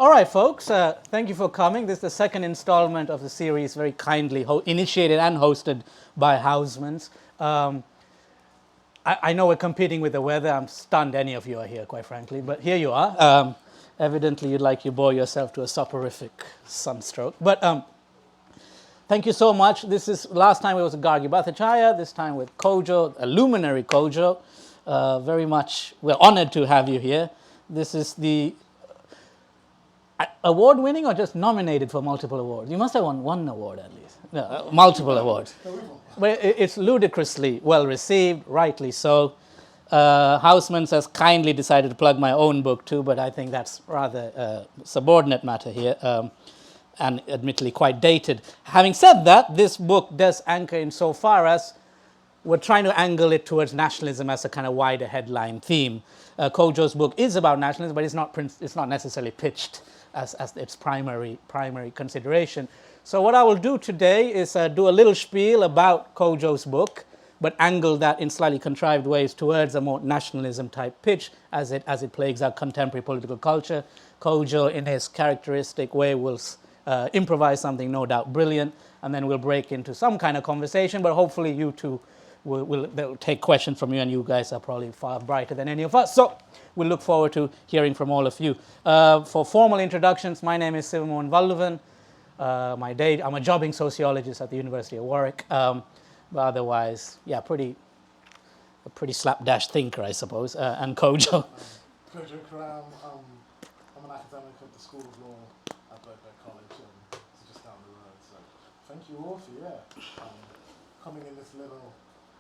All right, folks, thank you for coming. This is the second installment of the series, very kindly initiated and hosted by Housmans. I know we're competing with the weather. I'm stunned any of you are here, quite frankly, but here you are. Evidently, you'd like you bore yourself to a soporific sunstroke. But thank you so much. This is, last time it was Gargi Bhattacharya, this time with Kojo, a luminary Kojo. Very much, we're honored to have you here. This is the award-winning or just nominated for multiple awards? You must have won one award at least. No, multiple awards. But it's ludicrously well received, rightly so. Housmans has kindly decided to plug my own book too, but I think that's rather a subordinate matter here, and admittedly quite dated. Having said that, this book does anchor in so far as we're trying to angle it towards nationalism as a kind of wider headline theme. Kojo's book is about nationalism, but it's not necessarily pitched as its primary consideration. So what I will do today is do a little spiel about Kojo's book, but angle that in slightly contrived ways towards a more nationalism type pitch as it plagues our contemporary political culture. Kojo, in his characteristic way, will improvise something no doubt brilliant, and then we'll break into some kind of conversation, but hopefully you two they'll take questions from you, and you guys are probably far brighter than any of us. So we'll look forward to hearing from all of you. For formal introductions, my name is Sivamohan Valluvan. I'm a jobbing sociologist at the University of Warwick. But otherwise, yeah, a pretty slapdash thinker, I suppose. And Kojo. Kojo Koram. I'm an academic at the School of Law at Gilroy College, and it's just down the road. So thank you all for coming in this little.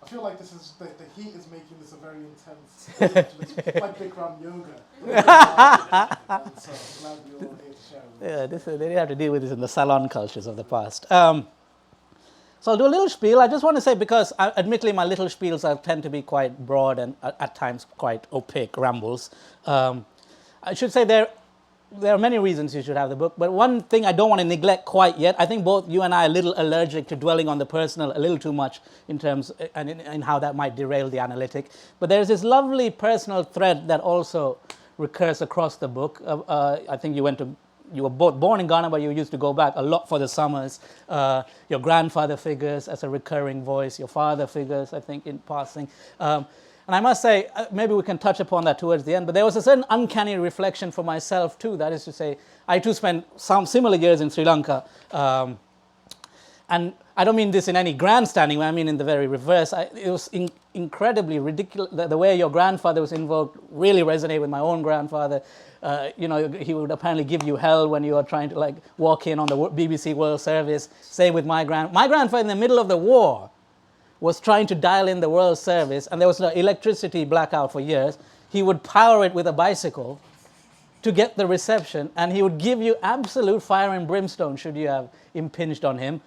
I feel like this is the heat is making this a very intense. It's like Bikram yoga. So I'm glad you're all here to share with us. Yeah, they didn't have to deal with this in the salon cultures of the past. So I'll do a little spiel. I just want to say, because admittedly my little spiels tend to be quite broad and at times quite opaque rambles. I should say there are many reasons you should have the book, but one thing I don't want to neglect quite yet, I think both you and I are a little allergic to dwelling on the personal a little too much in terms and in how that might derail the analytic. But there's this lovely personal thread that also recurs across the book. I think you were both born in Ghana, but you used to go back a lot for the summers. Your grandfather figures as a recurring voice, your father figures, I think, in passing. And I must say, maybe we can touch upon that towards the end, but there was a certain uncanny reflection for myself too. That is to say, I too spent some similar years in Sri Lanka. And I don't mean this in any grandstanding way, I mean in the very reverse. It was incredibly ridiculous. The way your grandfather was invoked really resonated with my own grandfather. He would apparently give you hell when you were trying to walk in on the BBC World Service. Same with my grandfather in the middle of the war was trying to dial in the World Service, and there was an electricity blackout for years. He would power it with a bicycle to get the reception, and he would give you absolute fire and brimstone should you have impinged on him.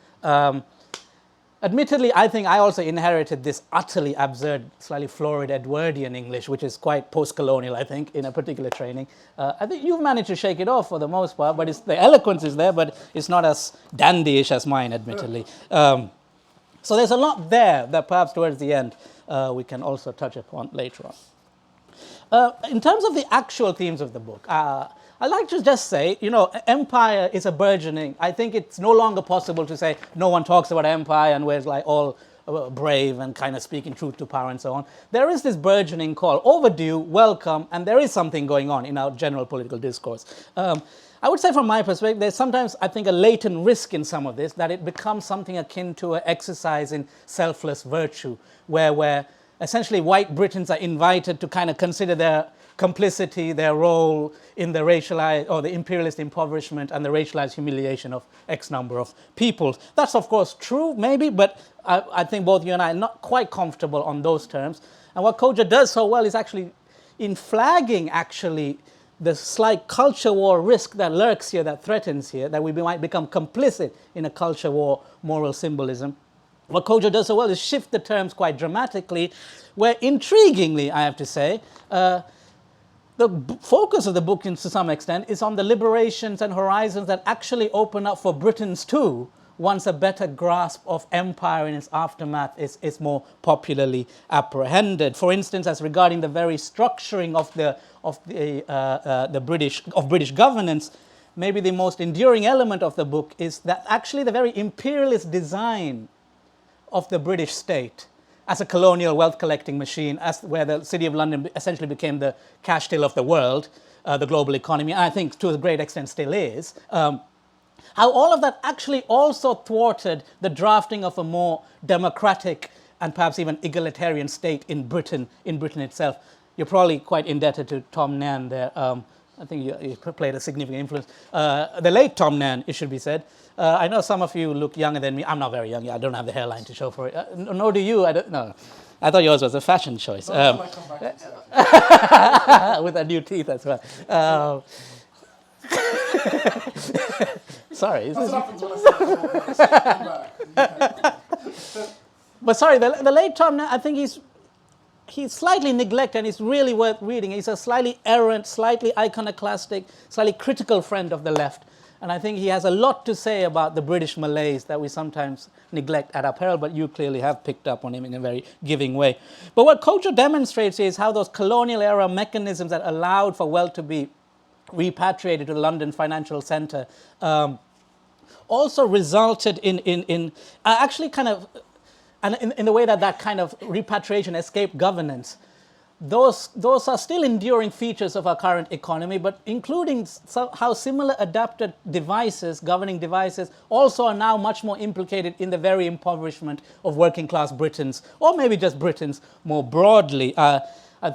Admittedly, I think I also inherited this utterly absurd, slightly florid Edwardian English, which is quite post-colonial, I think, in a particular training. I think you've managed to shake it off for the most part, but the eloquence is there, but it's not as dandyish as mine, admittedly. So there's a lot there that perhaps towards the end we can also touch upon later on. In terms of the actual themes of the book, I'd like to just say, empire is a burgeoning. I think it's no longer possible to say no one talks about empire and we're all brave and kind of speaking truth to power and so on. There is this burgeoning call, overdue, welcome, and there is something going on in our general political discourse. I would say from my perspective, there's sometimes, I think, a latent risk in some of this, that it becomes something akin to an exercise in selfless virtue, where essentially white Britons are invited to kind of consider their complicity, their role in the racialized or the imperialist impoverishment and the racialized humiliation of X number of people. That's, of course, true, maybe, but I think both you and I are not quite comfortable on those terms. And what Kojo does so well is actually in flagging, the slight culture war risk that lurks here, that threatens here, that we might become complicit in a culture war moral symbolism. What Kojo does so well is shift the terms quite dramatically, where intriguingly, I have to say, the focus of the book, to some extent, is on the liberations and horizons that actually open up for Britons too, once a better grasp of empire in its aftermath is more popularly apprehended. For instance, as regarding the very structuring of British governance, maybe the most enduring element of the book is that actually the very imperialist design of the British state as a colonial wealth collecting machine, where the City of London essentially became the cash till of the world, the global economy, and I think to a great extent still is, how all of that actually also thwarted the drafting of a more democratic and perhaps even egalitarian state in Britain itself. You're probably quite indebted to Tom Nairn there. I think you played a significant influence. The late Tom Nairn, it should be said. I know some of you look younger than me. I'm not very young. I don't have the hairline to show for it. Nor do you. No. I thought yours was a fashion choice. With the new teeth as well. Sorry. That's what happens when I say But sorry, the late Tom Nairn, I think he's slightly neglected and he's really worth reading. He's a slightly errant, slightly iconoclastic, slightly critical friend of the left. And I think he has a lot to say about the British malaise that we sometimes neglect at our peril, but you clearly have picked up on him in a very giving way. But what Kojo demonstrates is how those colonial era mechanisms that allowed for wealth to be repatriated to the London financial centre also resulted in actually kind of, and in the way that kind of repatriation escaped governance. Those are still enduring features of our current economy, but including how similar adapted devices, governing devices, also are now much more implicated in the very impoverishment of working class Britons, or maybe just Britons more broadly. I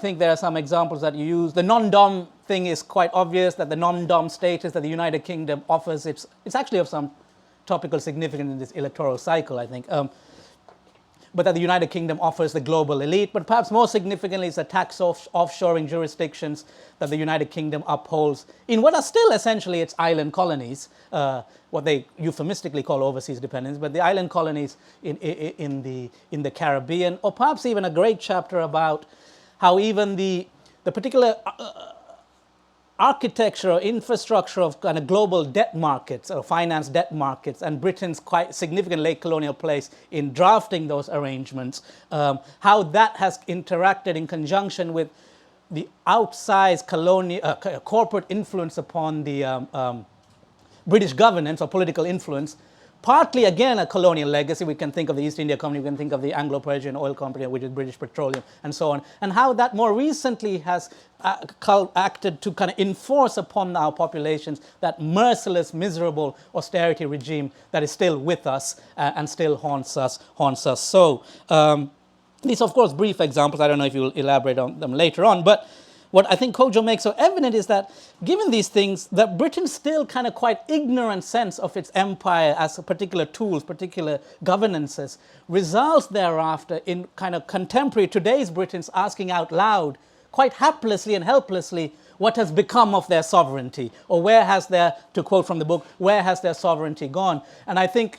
think there are some examples that you use. The non-dom thing is quite obvious, that the non-dom status that the United Kingdom offers, it's actually of some topical significance in this electoral cycle, I think. But that the United Kingdom offers the global elite. But perhaps more significantly is the tax offshoring jurisdictions that the United Kingdom upholds in what are still essentially its island colonies, what they euphemistically call overseas dependence, but the island colonies in the Caribbean, or perhaps even a great chapter about how even the particular architecture or infrastructure of kind of global debt markets or finance debt markets and Britain's quite significant late colonial place in drafting those arrangements, how that has interacted in conjunction with the outsized corporate influence upon the British governance or political influence, partly again a colonial legacy. We can think of the East India Company, we can think of the Anglo-Persian Oil Company, which is British Petroleum, and so on, and how that more recently has acted to kind of enforce upon our populations that merciless, miserable austerity regime that is still with us and still haunts us. So these, of course, brief examples. I don't know if you will elaborate on them later on, but what I think Kojo makes so evident is that, given these things, that Britain's still kind of quite ignorant sense of its empire as particular tools, particular governances, results thereafter in kind of contemporary today's Britons asking out loud, quite haplessly and helplessly, what has become of their sovereignty, or where has their, to quote from the book, where has their sovereignty gone? And I think,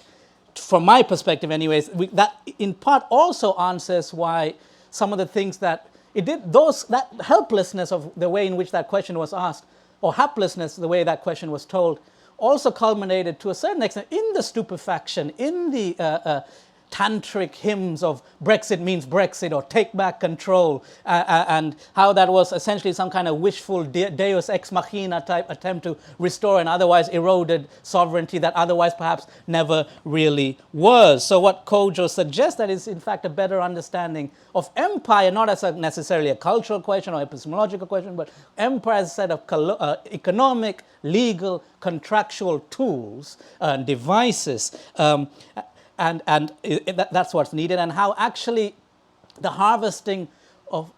from my perspective anyways, that in part also answers why some of the things that it did, that helplessness of the way in which that question was asked, or haplessness, the way that question was told, also culminated to a certain extent in the stupefaction, in the tantric hymns of Brexit means Brexit or take back control, and how that was essentially some kind of wishful deus ex machina type attempt to restore an otherwise eroded sovereignty that otherwise perhaps never really was. So what Kojo suggests that is in fact a better understanding of empire, not as necessarily a cultural question or epistemological question, but empire as a set of economic, legal, contractual tools and devices. And that's what's needed, and how actually the harvesting of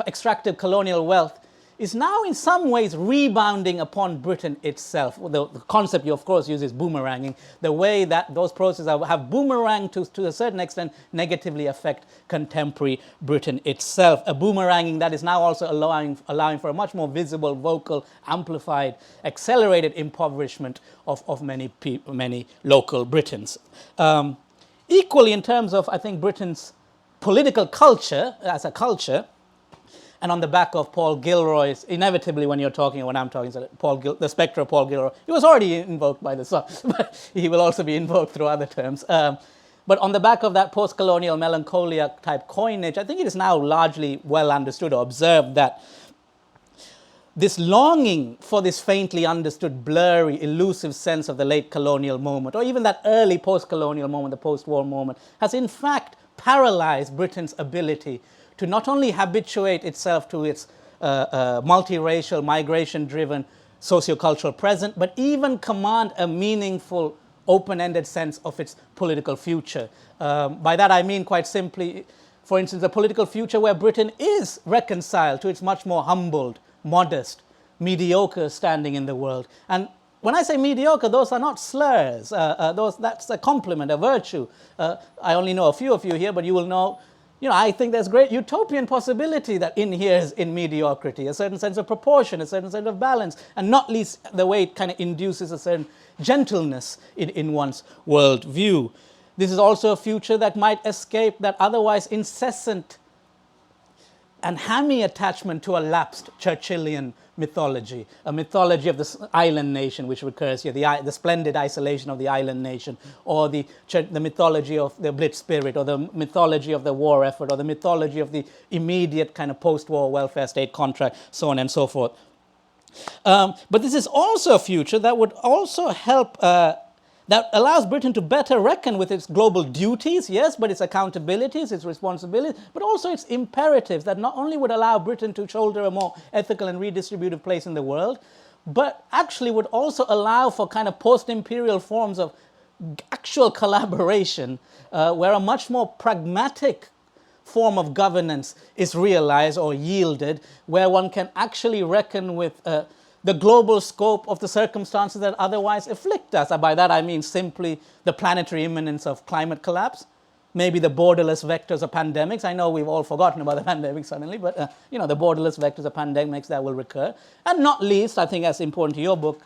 extractive colonial wealth is now in some ways rebounding upon Britain itself. The concept you, of course, use is boomeranging, the way that those processes have boomeranged to a certain extent negatively affect contemporary Britain itself. A boomeranging that is now also allowing for a much more visible, vocal, amplified, accelerated impoverishment of many local Britons. Equally, in terms of, I think, Britain's political culture, as a culture, and on the back of Paul Gilroy's, inevitably when you're talking, when I'm talking, the spectre of Paul Gilroy, he was already invoked by the Sun, but he will also be invoked through other terms. But on the back of that post-colonial melancholia type coinage, I think it is now largely well understood or observed that this longing for this faintly understood, blurry, elusive sense of the late colonial moment, or even that early post-colonial moment, the post-war moment, has in fact paralyzed Britain's ability to not only habituate itself to its multiracial, migration-driven sociocultural present, but even command a meaningful, open-ended sense of its political future. By that I mean, quite simply, for instance, a political future where Britain is reconciled to its much more humbled, modest, mediocre standing in the world. And when I say mediocre, those are not slurs. That's a compliment, a virtue. I only know a few of you here, but you will know, I think there's great utopian possibility that inheres in mediocrity, a certain sense of proportion, a certain sense of balance, and not least the way it kind of induces a certain gentleness in one's worldview. This is also a future that might escape that otherwise incessant and hammy attachment to a lapsed Churchillian mythology, a mythology of the island nation which recurs here, the splendid isolation of the island nation, or the mythology of the Blitz spirit, or the mythology of the war effort, or the mythology of the immediate kind of post-war welfare state contract, so on and so forth. But this is also a future that would also help that allows Britain to better reckon with its global duties, yes, but its accountabilities, its responsibilities, but also its imperatives that not only would allow Britain to shoulder a more ethical and redistributive place in the world, but actually would also allow for kind of post-imperial forms of actual collaboration where a much more pragmatic form of governance is realized or yielded, where one can actually reckon with the global scope of the circumstances that otherwise afflict us. And by that I mean simply the planetary imminence of climate collapse, maybe the borderless vectors of pandemics. I know we've all forgotten about the pandemic suddenly, but the borderless vectors of pandemics that will recur. And not least, I think as important to your book,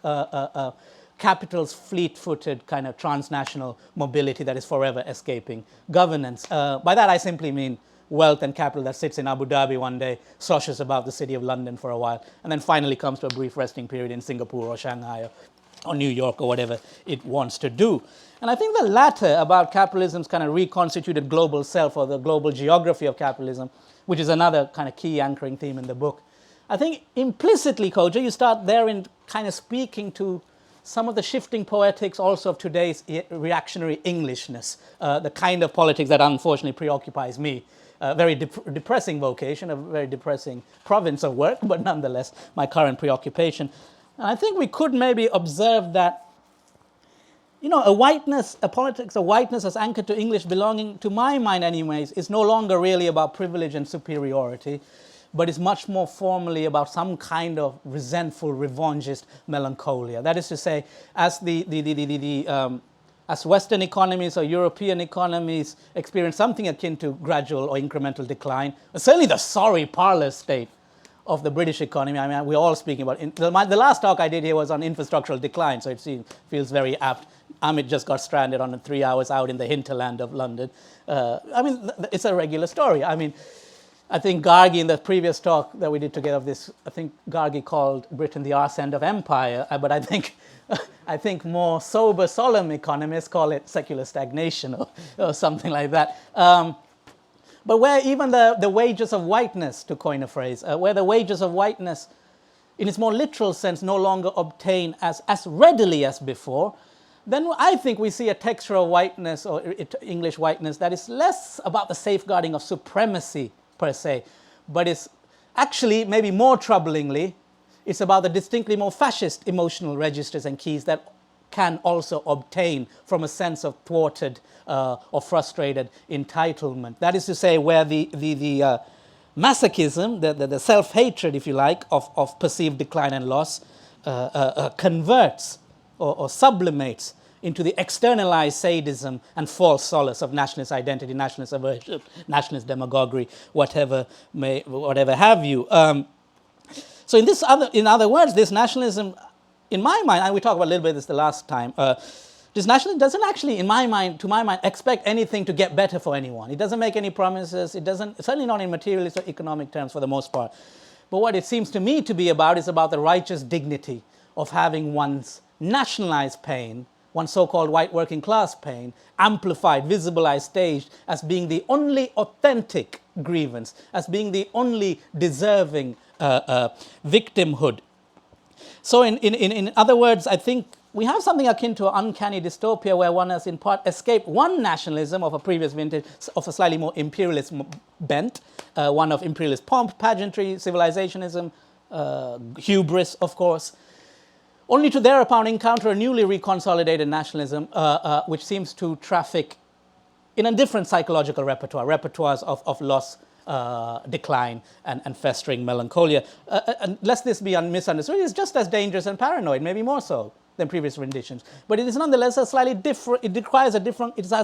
capital's fleet-footed kind of transnational mobility that is forever escaping governance. By that I simply mean wealth and capital that sits in Abu Dhabi one day, sloshes about the city of London for a while, and then finally comes to a brief resting period in Singapore or Shanghai or New York or whatever it wants to do. And I think the latter, about capitalism's kind of reconstituted global self, or the global geography of capitalism, which is another kind of key anchoring theme in the book, I think implicitly, Kojo, you start there in kind of speaking to some of the shifting poetics also of today's reactionary Englishness, the kind of politics that unfortunately preoccupies me. A very depressing vocation, a very depressing province of work, but nonetheless my current preoccupation. And I think we could maybe observe that, a politics of whiteness as anchored to English belonging, to my mind anyways, is no longer really about privilege and superiority, but is much more formally about some kind of resentful, revanchist melancholia. That is to say, as as Western economies or European economies experience something akin to gradual or incremental decline, certainly the sorry parlor state of the British economy. I mean, we're all speaking about the last talk I did here was on infrastructural decline, so it feels very apt. Amit just got stranded on 3 hours out in the hinterland of London. It's a regular story. I think Gargi, in the previous talk that we did together of this, I think Gargi called Britain the arse end of empire, but I think more sober, solemn economists call it secular stagnation or something like that. But where even the wages of whiteness, to coin a phrase, where the wages of whiteness, in its more literal sense, no longer obtain as readily as before, then I think we see a texture of whiteness, or English whiteness, that is less about the safeguarding of supremacy per se, but is actually, maybe more troublingly, it's about the distinctly more fascist emotional registers and keys that can also obtain from a sense of thwarted or frustrated entitlement. That is to say, where the masochism, the self-hatred, if you like, of perceived decline and loss converts or sublimates into the externalized sadism and false solace of nationalist identity, nationalist aversion, nationalist demagoguery, whatever have you. So in other words, this nationalism, in my mind, and we talked about a little bit of this the last time, this nationalism doesn't actually, to my mind, expect anything to get better for anyone. It doesn't make any promises. It doesn't, certainly not in materialist or economic terms for the most part. But what it seems to me to be about is about the righteous dignity of having one's nationalized pain, one's so-called white working class pain, amplified, visibilized, staged as being the only authentic grievance, as being the only deserving victimhood. So in other words, I think we have something akin to an uncanny dystopia where one has in part escaped one nationalism of a previous vintage of a slightly more imperialist bent, one of imperialist pomp, pageantry, civilizationism, hubris, of course, only to thereupon encounter a newly reconsolidated nationalism which seems to traffic in a different psychological repertoires of loss, decline, and festering melancholia. And lest this be misunderstood, it's just as dangerous and paranoid, maybe more so than previous renditions. But it is nonetheless a slightly different, it has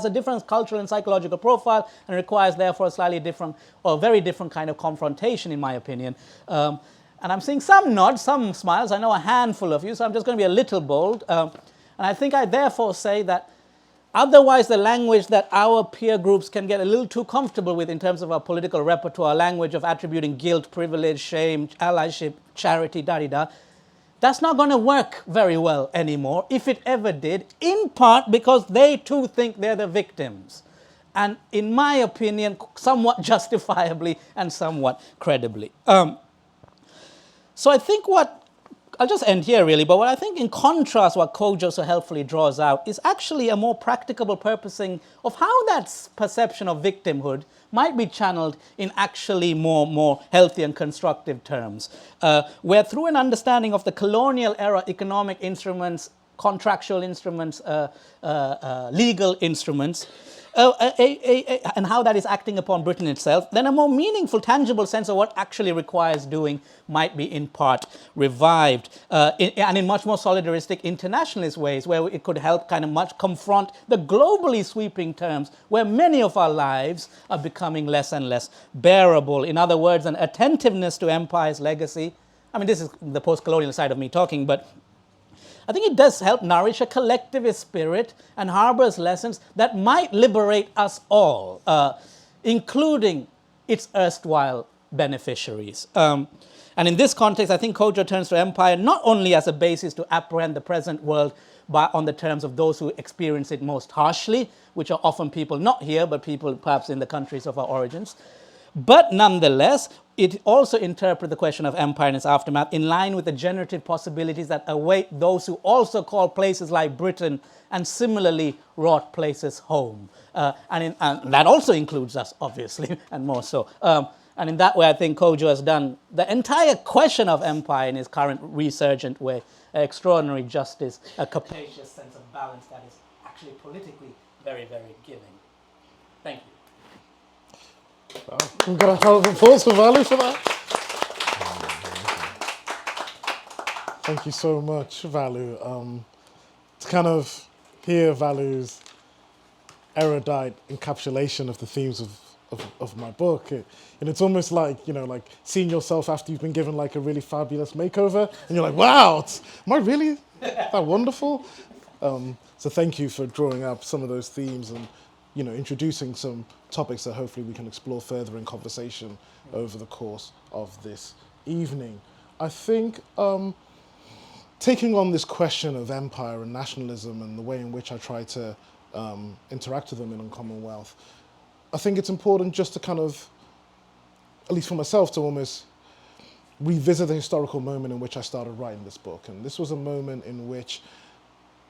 a different cultural and psychological profile and requires therefore a slightly different or very different kind of confrontation, in my opinion. And I'm seeing some nods, some smiles. I know a handful of you, so I'm just going to be a little bold. And I think I therefore say that otherwise the language that our peer groups can get a little too comfortable with in terms of our political repertoire, language of attributing guilt, privilege, shame, allyship, charity, da-di-da, that's not going to work very well anymore, if it ever did, in part because they too think they're the victims. And in my opinion, somewhat justifiably and somewhat credibly. So I think I'll just end here really, but what I think in contrast what Kojo so helpfully draws out is actually a more practicable purposing of how that perception of victimhood might be channeled in actually more healthy and constructive terms, where through an understanding of the colonial era economic instruments, contractual instruments, legal instruments, and how that is acting upon Britain itself, then a more meaningful, tangible sense of what actually requires doing might be in part revived, and in much more solidaristic internationalist ways, where it could help kind of much confront the globally sweeping terms where many of our lives are becoming less and less bearable. In other words, an attentiveness to empire's legacy. I mean, this is the post-colonial side of me talking, but I think it does help nourish a collectivist spirit and harbors lessons that might liberate us all, including its erstwhile beneficiaries. And in this context, I think Kojo turns to empire not only as a basis to apprehend the present world on the terms of those who experience it most harshly, which are often people not here, but people perhaps in the countries of our origins, but nonetheless, it also interprets the question of empire and its aftermath in line with the generative possibilities that await those who also call places like Britain and similarly wrought places home. And that also includes us, obviously, and more so. And in that way, I think Kojo has done the entire question of empire in his current resurgent way, extraordinary justice, a capacious sense of balance that is actually politically very, very giving. Thank you. Wow. We've got a round of applause for Vallu for that. Thank you so much, Vallu. To kind of hear Vallu's erudite encapsulation of the themes of my book, and it's almost like, like seeing yourself after you've been given like a really fabulous makeover, and you're like, wow, am I really that wonderful? So thank you for drawing up some of those themes and introducing some topics that hopefully we can explore further in conversation over the course of this evening. I think taking on this question of empire and nationalism and the way in which I try to interact with them in Commonwealth, I think it's important just to kind of, at least for myself, to almost revisit the historical moment in which I started writing this book. And this was a moment in which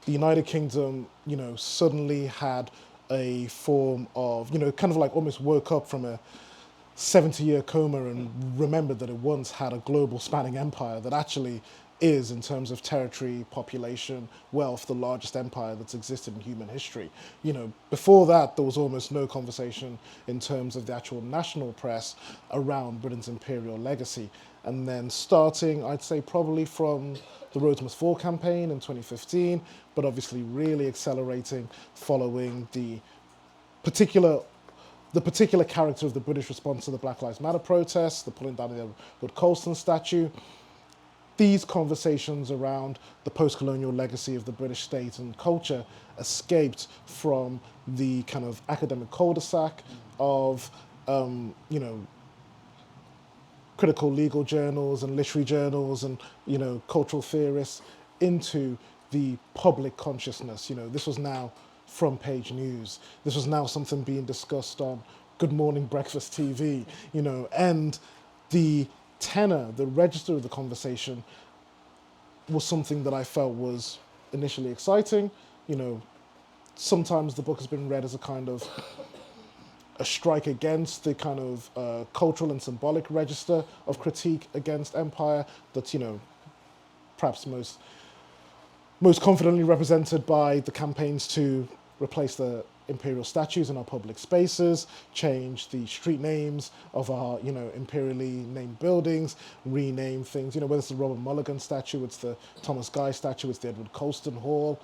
the United Kingdom, suddenly had a form of, kind of like almost woke up from a 70-year coma and remembered that it once had a global spanning empire that actually is, in terms of territory, population, wealth, the largest empire that's existed in human history. Before that, there was almost no conversation in terms of the actual national press around Britain's imperial legacy. And then starting, I'd say probably from the Roads Must Fall campaign in 2015, but obviously really accelerating following the particular character of the British response to the Black Lives Matter protests, the pulling down of the Edward Colston statue. These conversations around the post-colonial legacy of the British state and culture escaped from the kind of academic cul-de-sac of, critical legal journals and literary journals and, cultural theorists into the public consciousness. This was now front page news. This was now something being discussed on Good Morning Breakfast TV, and the tenor, the register of the conversation was something that I felt was initially exciting. Sometimes the book has been read as a kind of a strike against the kind of cultural and symbolic register of critique against empire that's, perhaps most confidently represented by the campaigns to replace the imperial statues in our public spaces, change the street names of our, imperially named buildings, rename things, whether it's the Robert Mulligan statue, it's the Thomas Guy statue, it's the Edward Colston Hall.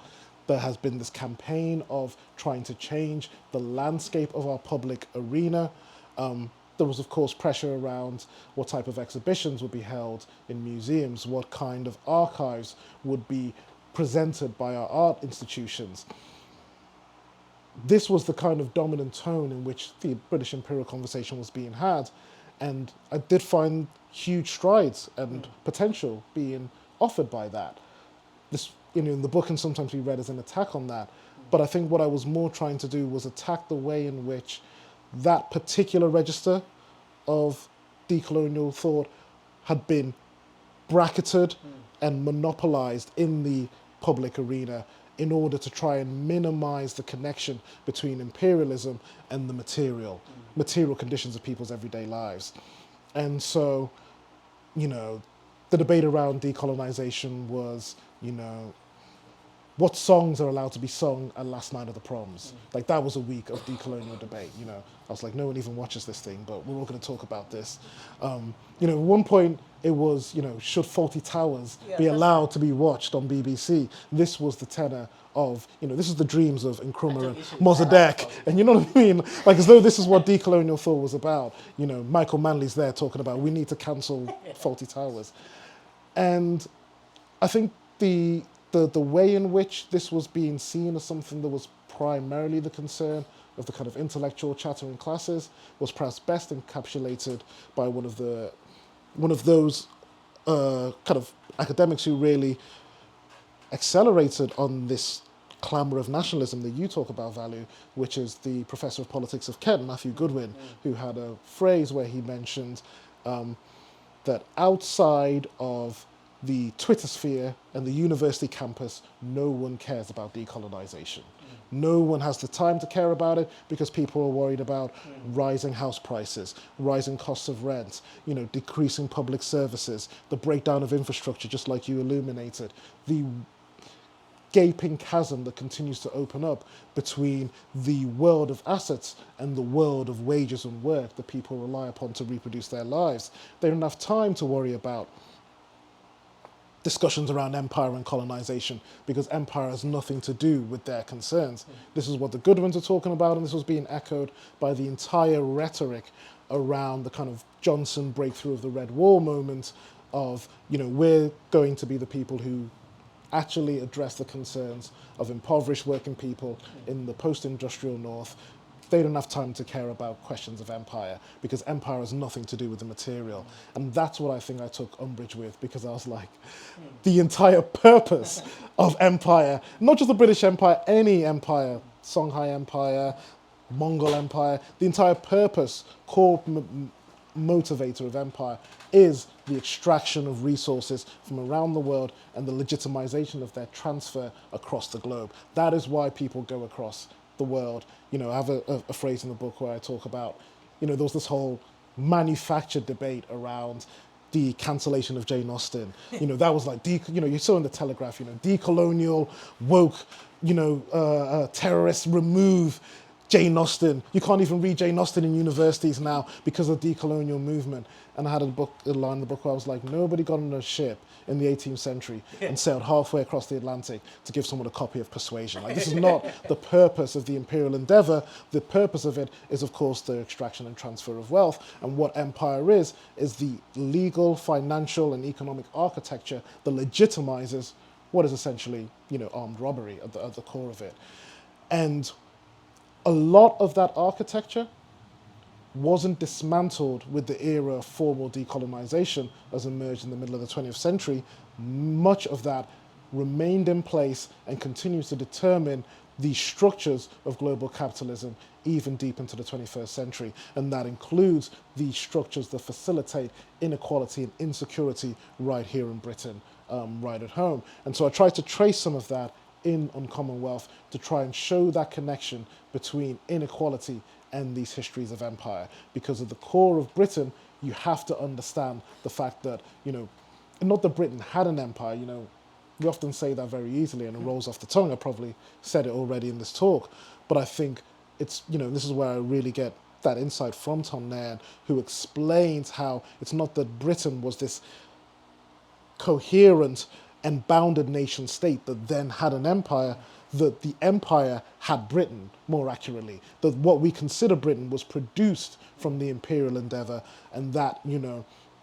There has been this campaign of trying to change the landscape of our public arena. There was, of course, pressure around what type of exhibitions would be held in museums, what kind of archives would be presented by our art institutions. This was the kind of dominant tone in which the British imperial conversation was being had, and I did find huge strides and potential being offered by that. This, in the book can sometimes be read as an attack on that, but I think what I was more trying to do was attack the way in which that particular register of decolonial thought had been bracketed and monopolized in the public arena in order to try and minimize the connection between imperialism and the material conditions of people's everyday lives. And so, the debate around decolonization was, what songs are allowed to be sung at last night of the proms? Like, that was a week of decolonial debate, I was like, no one even watches this thing, but we're all going to talk about this. At one point it was, should Faulty Towers be allowed to be watched on BBC? This was the tenor of, this is the dreams of Nkrumah and Mossadegh. And you know what I mean? Like, as though this is what decolonial thought was about. Michael Manley's there talking about, we need to cancel Faulty Towers. And I think the way in which this was being seen as something that was primarily the concern of the kind of intellectual chattering classes was perhaps best encapsulated by one of those kind of academics who really accelerated on this clamour of nationalism that you talk about, Vallu, which is the professor of politics of Kent, Matthew Goodwin, who had a phrase where he mentioned that outside of the Twitter sphere and the university campus, no one cares about decolonization. No one has the time to care about it because people are worried about rising house prices, rising costs of rent, decreasing public services, the breakdown of infrastructure, just like you illuminated, the gaping chasm that continues to open up between the world of assets and the world of wages and work that people rely upon to reproduce their lives. They don't have time to worry about discussions around empire and colonization because empire has nothing to do with their concerns. This is what the Goodwins are talking about, and this was being echoed by the entire rhetoric around the kind of Johnson breakthrough of the Red Wall moment of, we're going to be the people who actually address the concerns of impoverished working people in the post-industrial North. They don't have time to care about questions of empire because empire has nothing to do with the material. And that's what I think I took umbrage with, because I was like, the entire purpose of empire, not just the British Empire, any empire, Songhai Empire, Mongol Empire, the entire purpose, core motivator of empire is the extraction of resources from around the world and the legitimization of their transfer across the globe. That is why people go across the world. I have a phrase in the book where I talk about, there was this whole manufactured debate around the cancellation of Jane Austen. That was like, you saw in the Telegraph, decolonial, woke, terrorists remove Jane Austen. You can't even read Jane Austen in universities now because of the decolonial movement. And I had a line in the book where I was like, nobody got on a ship in the 18th century and sailed halfway across the Atlantic to give someone a copy of Persuasion. Like, this is not the purpose of the imperial endeavour. The purpose of it is, of course, the extraction and transfer of wealth. And what empire is the legal, financial, and economic architecture that legitimizes what is essentially, armed robbery at the core of it. And a lot of that architecture wasn't dismantled with the era of formal decolonization as emerged in the middle of the 20th century. Much of that remained in place and continues to determine the structures of global capitalism even deep into the 21st century. And that includes the structures that facilitate inequality and insecurity right here in Britain, right at home. And so I tried to trace some of that in On Commonwealth to try and show that connection between inequality and these histories of empire. Because at the core of Britain, you have to understand the fact that, not that Britain had an empire, we often say that very easily and it rolls off the tongue. I probably said it already in this talk, but I think it's, this is where I really get that insight from Tom Nairn, who explains how it's not that Britain was this coherent and bounded nation state that then had an empire, that the empire had Britain, more accurately. That what we consider Britain was produced from the imperial endeavour, and that,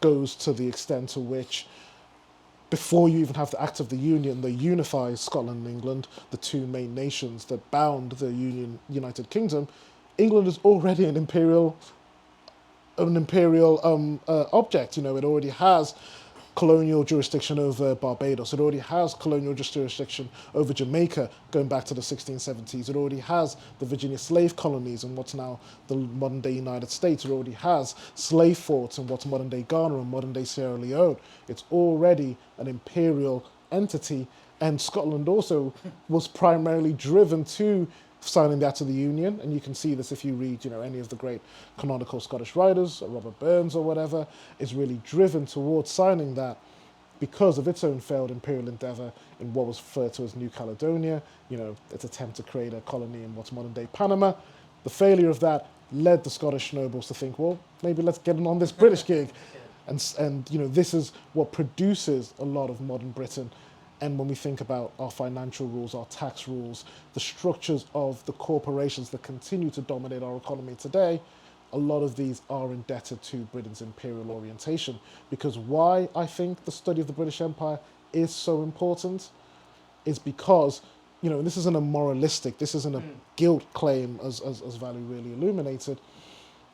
goes to the extent to which, before you even have the Act of the Union that unifies Scotland and England, the two main nations that bound the United Kingdom, England is already an imperial object. It already has colonial jurisdiction over Barbados. It already has colonial jurisdiction over Jamaica, going back to the 1670s. It already has the Virginia slave colonies in what's now the modern-day United States. It already has slave forts in what's modern-day Ghana and modern-day Sierra Leone. It's already an imperial entity, and Scotland also was primarily driven to signing the Act of the Union, and you can see this if you read, any of the great canonical Scottish writers, Robert Burns or whatever, is really driven towards signing that because of its own failed imperial endeavour in what was referred to as New Caledonia, its attempt to create a colony in what's modern-day Panama. The failure of that led the Scottish nobles to think, well, maybe let's get in on this British gig. And this is what produces a lot of modern Britain. And when we think about our financial rules, our tax rules, the structures of the corporations that continue to dominate our economy today, a lot of these are indebted to Britain's imperial orientation. Because why I think the study of the British Empire is so important is because, this isn't a moralistic, this isn't a guilt claim as Vallu really illuminated.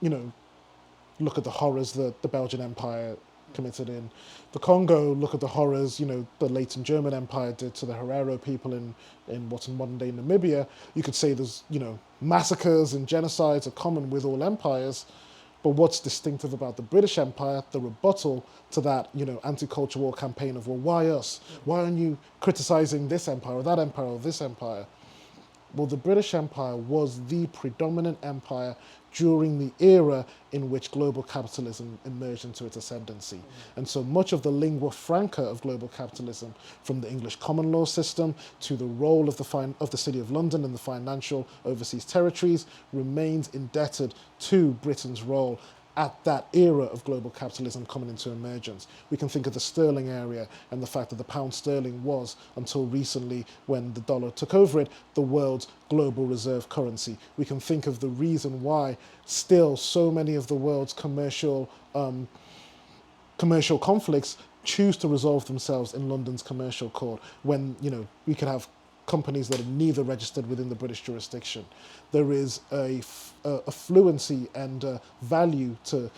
Look at the horrors that the Belgian Empire committed in the Congo. Look at the horrors, the latent German Empire did to the Herero people in what's modern-day Namibia. You could say there's, massacres and genocides are common with all empires, but what's distinctive about the British Empire, the rebuttal to that, anti-culture war campaign of, well, why us? Why aren't you criticising this empire or that empire or this empire? Well, the British Empire was the predominant empire during the era in which global capitalism emerged into its ascendancy. And so much of the lingua franca of global capitalism, from the English common law system to the role of the City of London in the financial overseas territories, remains indebted to Britain's role at that era of global capitalism coming into emergence. We can think of the sterling area and the fact that the pound sterling was, until recently when the dollar took over it, the world's global reserve currency. We can think of the reason why still so many of the world's commercial conflicts choose to resolve themselves in London's commercial court, when we could have companies that are neither registered within the British jurisdiction. There is a fluency and a value to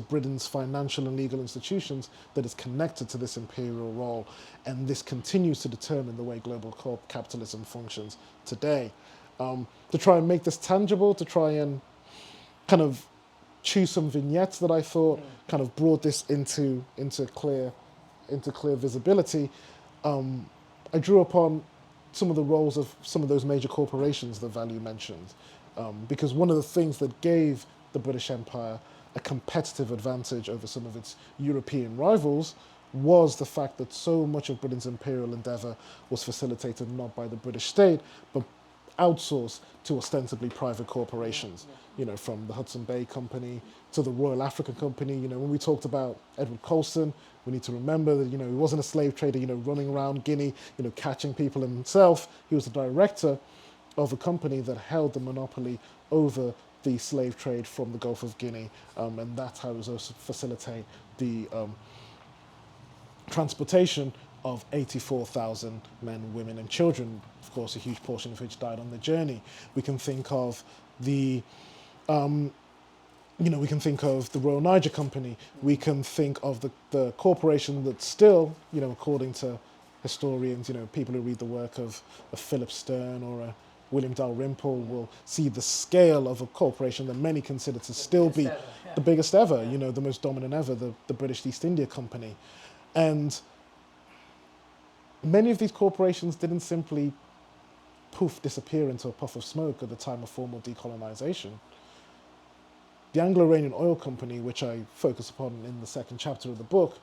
Britain's financial and legal institutions that is connected to this imperial role, and this continues to determine the way global capitalism functions today. To try and make this tangible, to try and kind of choose some vignettes that I thought kind of brought this into clear visibility, I drew upon some of the roles of some of those major corporations that Vallu mentioned. Because one of the things that gave the British Empire a competitive advantage over some of its European rivals was the fact that so much of Britain's imperial endeavour was facilitated not by the British state, but outsourced to ostensibly private corporations, from the Hudson Bay Company to the Royal African Company. When we talked about Edward Colston, we need to remember that, he wasn't a slave trader, running around Guinea, catching people himself. He was the director of a company that held the monopoly over the slave trade from the Gulf of Guinea, and that's how it was also facilitate the transportation of 84,000 men, women and children, of course a huge portion of which died on the journey. We can think of the we can think of the Royal Niger Company. We can think of the corporation that still, according to historians, people who read the work of Philip Stern or William Dalrymple will see the scale of a corporation that many consider to still be the biggest ever, you know, the most dominant ever, the British East India Company. And many of these corporations didn't simply poof disappear into a puff of smoke at the time of formal decolonization. The Anglo-Iranian Oil Company, which I focus upon in the second chapter of the book,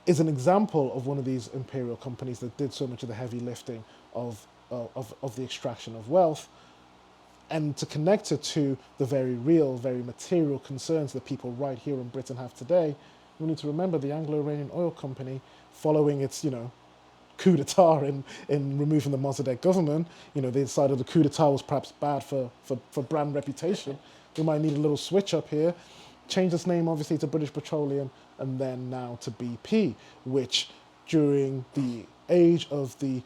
is an example of one of these imperial companies that did so much of the heavy lifting of the extraction of wealth. And to connect it to the very real, very material concerns that people right here in Britain have today, we need to remember the Anglo-Iranian Oil Company, following its, you know, coup d'etat in removing the Mossadegh government, you know, they decided the coup d'etat was perhaps bad for brand reputation. We might need a little switch up here. Changed its name, obviously, to British Petroleum, and then now to BP, which during the age of the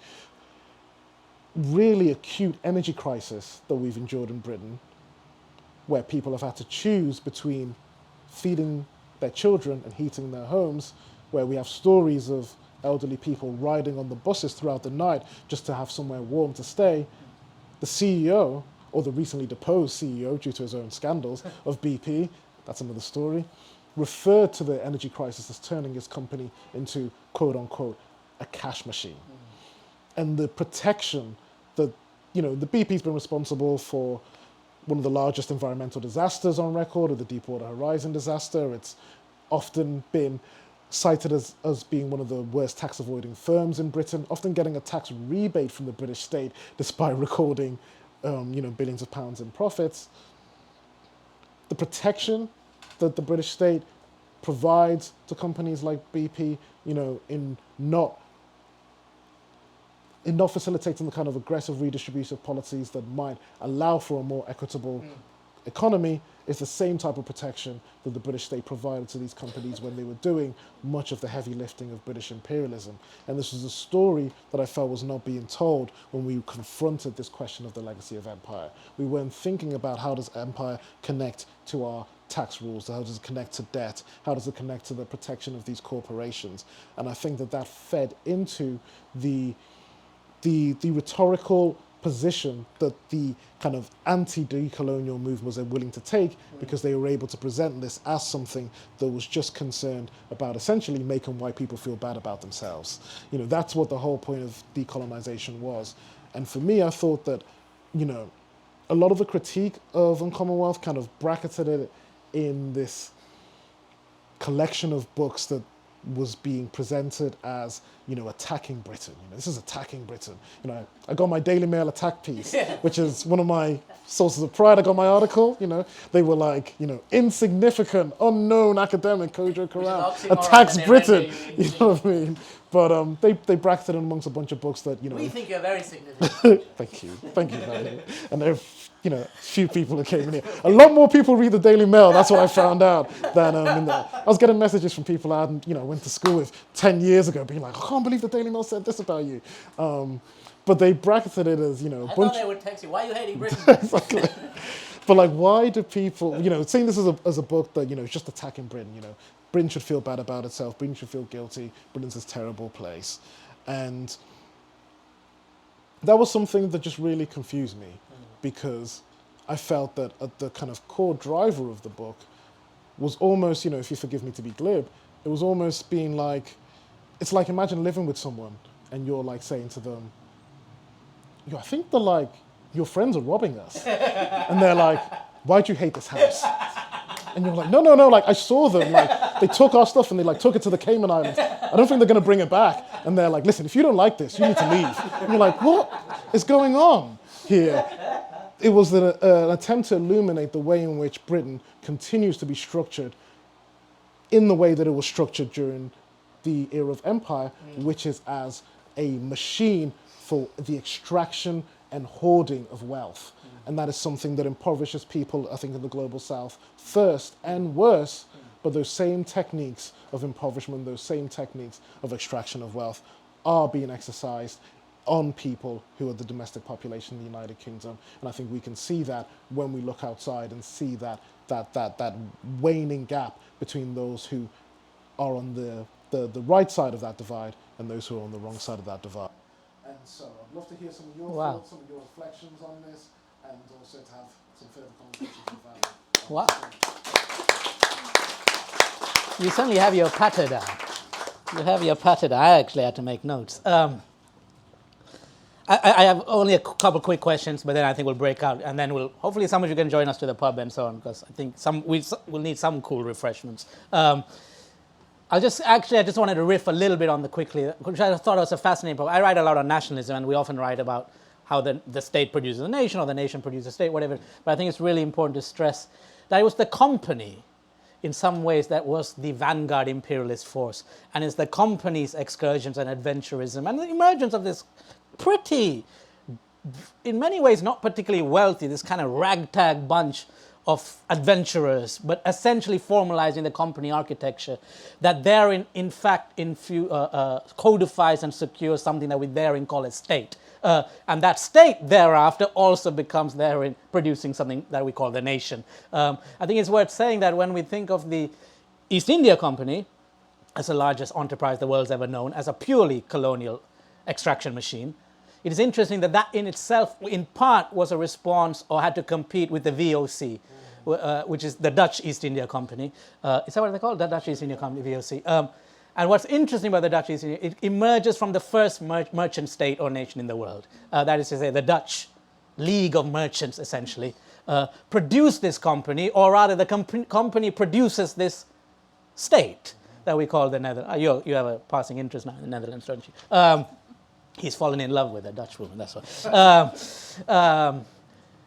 really acute energy crisis that we've endured in Britain, where people have had to choose between feeding their children and heating their homes, where we have stories of elderly people riding on the buses throughout the night just to have somewhere warm to stay, the CEO, or the recently deposed CEO due to his own scandals of BP, that's another story, referred to the energy crisis as turning his company into, quote unquote, a cash machine. And the protection that, you know, the BP's been responsible for one of the largest environmental disasters on record, or the Deepwater Horizon disaster. It's often been cited as being one of the worst tax avoiding firms in Britain, often getting a tax rebate from the British state despite recording, you know, billions of pounds in profits. The protection that the British state provides to companies like BP, you know, in not facilitating the kind of aggressive redistributive policies that might allow for a more equitable economy, is the same type of protection that the British state provided to these companies when they were doing much of the heavy lifting of British imperialism. And this was a story that I felt was not being told when we confronted this question of the legacy of empire. We weren't thinking about how does empire connect to our tax rules, how does it connect to debt, how does it connect to the protection of these corporations. And I think that fed into the rhetorical position that the kind of anti-decolonial movement was willing to take, because they were able to present this as something that was just concerned about essentially making white people feel bad about themselves. You know, that's what the whole point of decolonization was. And for me, I thought that, you know, a lot of the critique of Uncommonwealth kind of bracketed it in this collection of books that was being presented as, you know, attacking Britain. You know, this is attacking Britain. You know, I got my Daily Mail attack piece, which is one of my sources of pride. I got my article, you know, they were like, you know, insignificant, unknown academic Kojo Koram attacks Britain. You know what I mean? But they bracketed it amongst a bunch of books that, you know. We think you're very significant. Thank you, Vallu. And there are, you know, few people who came in here. A lot more people read the Daily Mail, that's what I found out, than in there. I was getting messages from people I hadn't, you know, went to school with 10 years ago, being like, I can't believe the Daily Mail said this about you. But they bracketed it as, you know, I thought they would text you, why are you hating Britain? Exactly. But like, why do people, you know, seeing this as a book that, you know, is just attacking Britain, you know, Britain should feel bad about itself, Britain should feel guilty, Britain's this terrible place. And that was something that just really confused me, because I felt that the kind of core driver of the book was almost, you know, if you forgive me to be glib, it was almost being like, it's like, imagine living with someone and you're like saying to them, yo, I think your friends are robbing us. And they're like, why do you hate this house? And you're like, no, like I saw them, like they took our stuff and they like took it to the Cayman Islands. I don't think they're gonna bring it back. And they're like, listen, if you don't like this, you need to leave. And you're like, what is going on here? It was an attempt to illuminate the way in which Britain continues to be structured in the way that it was structured during the era of empire, which is as a machine for the extraction and hoarding of wealth. And that is something that impoverishes people, I think, in the global south first and worse. But those same techniques of impoverishment, those same techniques of extraction of wealth are being exercised on people who are the domestic population in the United Kingdom. And I think we can see that when we look outside and see that waning gap between those who are on the right side of that divide and those who are on the wrong side of that divide. And so I'd love to hear some of your Wow. thoughts, some of your reflections on this, and also to have some further conversations with Vallu. Wow. You certainly have your patter down. You have your patter down. I actually had to make notes. I have only a couple quick questions, but then I think we'll break out, and then hopefully some of you can join us to the pub and so on, because I think we'll need some cool refreshments. I just wanted to riff a little bit on which I thought was a fascinating problem. I write a lot on nationalism, and we often write about how the state produces a nation, or the nation produces a state, whatever. But I think it's really important to stress that it was the company, in some ways, that was the vanguard imperialist force. And it's the company's excursions and adventurism and the emergence of this pretty, in many ways, not particularly wealthy, this kind of ragtag bunch of adventurers, but essentially formalizing the company architecture that therein, in fact, codifies and secures something that we therein call a state. And that state thereafter also becomes therein producing something that we call the nation. I think it's worth saying that when we think of the East India Company as the largest enterprise the world's ever known, as a purely colonial extraction machine, it is interesting that in itself, in part, was a response or had to compete with the VOC, which is the Dutch East India Company. Is that what they call it? The Dutch East India Company, VOC. And what's interesting about the Dutch East India, it emerges from the first merchant state or nation in the world. That is to say, the Dutch League of Merchants, essentially, produced this company, or rather the company produces this state that we call the Netherlands. You have a passing interest now in the Netherlands, don't you? He's fallen in love with a Dutch woman, that's why.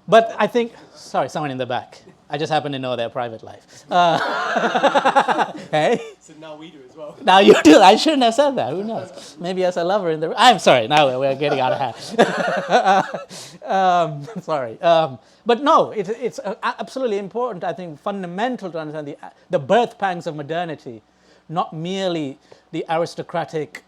But I think, sorry, someone in the back. I just happen to know their private life. Hey? So now we do as well. Now you do. I shouldn't have said that. Who knows? Maybe as a lover in the room. I'm sorry. Now we're getting out of hand. Sorry. But no, it's absolutely important, I think, fundamental to understand the birth pangs of modernity, not merely the aristocratic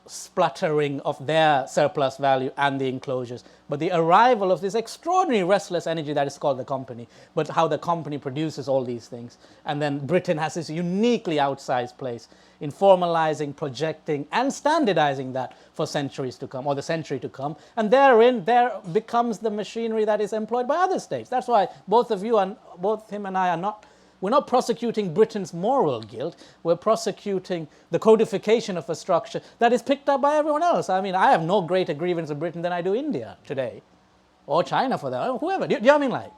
spluttering of their surplus value and the enclosures, but the arrival of this extraordinary restless energy that is called the company, but how the company produces all these things. And then Britain has this uniquely outsized place in formalizing, projecting, and standardizing that for centuries to come, or the century to come. And therein, there becomes the machinery that is employed by other states. That's why both him and I are not, we're not prosecuting Britain's moral guilt. We're prosecuting the codification of a structure that is picked up by everyone else. I mean, I have no greater grievance of Britain than I do India today, or China for that, or whoever. Do you know what I mean? Like,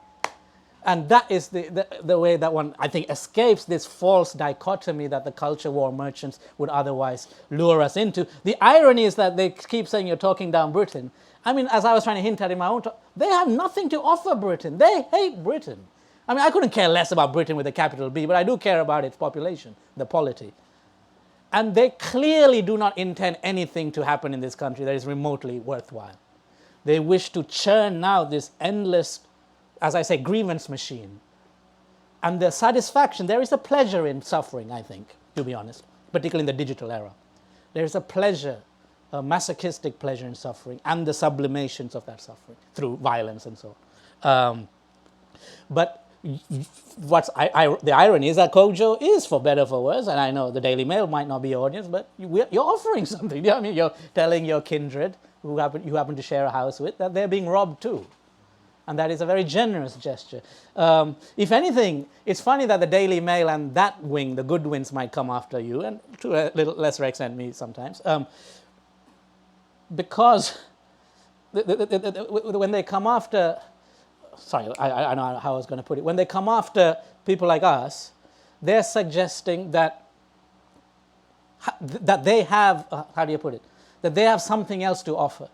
and that is the way that one, I think, escapes this false dichotomy that the culture war merchants would otherwise lure us into. The irony is that they keep saying you're talking down Britain. I mean, as I was trying to hint at in my own talk, they have nothing to offer Britain. They hate Britain. I mean, I couldn't care less about Britain with a capital B, but I do care about its population, the polity. And they clearly do not intend anything to happen in this country that is remotely worthwhile. They wish to churn now this endless, as I say, grievance machine. And the satisfaction, there is a pleasure in suffering, I think, to be honest, particularly in the digital era. There is a pleasure, a masochistic pleasure in suffering, and the sublimations of that suffering through violence and so on. But the irony is that Kojo is, for better or for worse, and I know the Daily Mail might not be your audience, but you're offering something. You know what I mean? You're telling your kindred, who you happen to share a house with, that they're being robbed too. And that is a very generous gesture. If anything, it's funny that the Daily Mail and that wing, the good winds, might come after you, and to a little lesser extent me sometimes, because when they come after... Sorry, I know how I was going to put it. When they come after people like us, they're suggesting that they have, how do you put it? That they have something else to offer.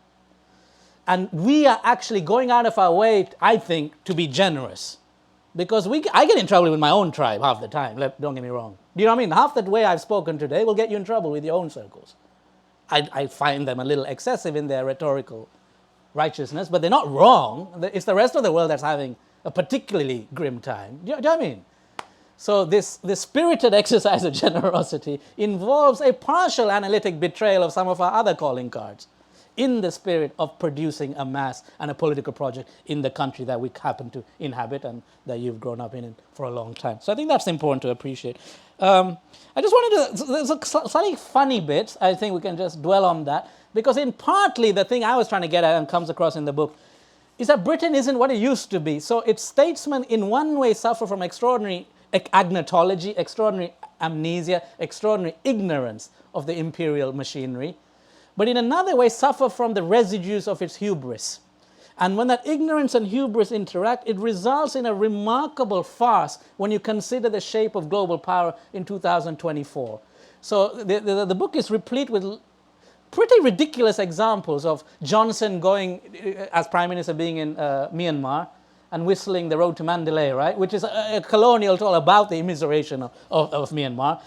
And we are actually going out of our way, I think, to be generous. Because I get in trouble with my own tribe half the time, don't get me wrong. Do you know what I mean? Half the way I've spoken today will get you in trouble with your own circles. I find them a little excessive in their rhetorical righteousness, but they're not wrong. It's the rest of the world that's having a particularly grim time. Do you know what I mean? So this spirited exercise of generosity involves a partial analytic betrayal of some of our other calling cards in the spirit of producing a mass and a political project in the country that we happen to inhabit and that you've grown up in for a long time. So I think that's important to appreciate. I just wanted to, there's a slightly funny bit, I think we can just dwell on that. Because in partly the thing I was trying to get at and comes across in the book is that Britain isn't what it used to be. So its statesmen in one way suffer from extraordinary agnotology, extraordinary amnesia, extraordinary ignorance of the imperial machinery, but in another way suffer from the residues of its hubris. And when that ignorance and hubris interact, it results in a remarkable farce when you consider the shape of global power in 2024. So the book is replete with pretty ridiculous examples of Johnson going, as Prime Minister, being in Myanmar and whistling The Road to Mandalay, right? Which is a colonial all about the immiseration of Myanmar.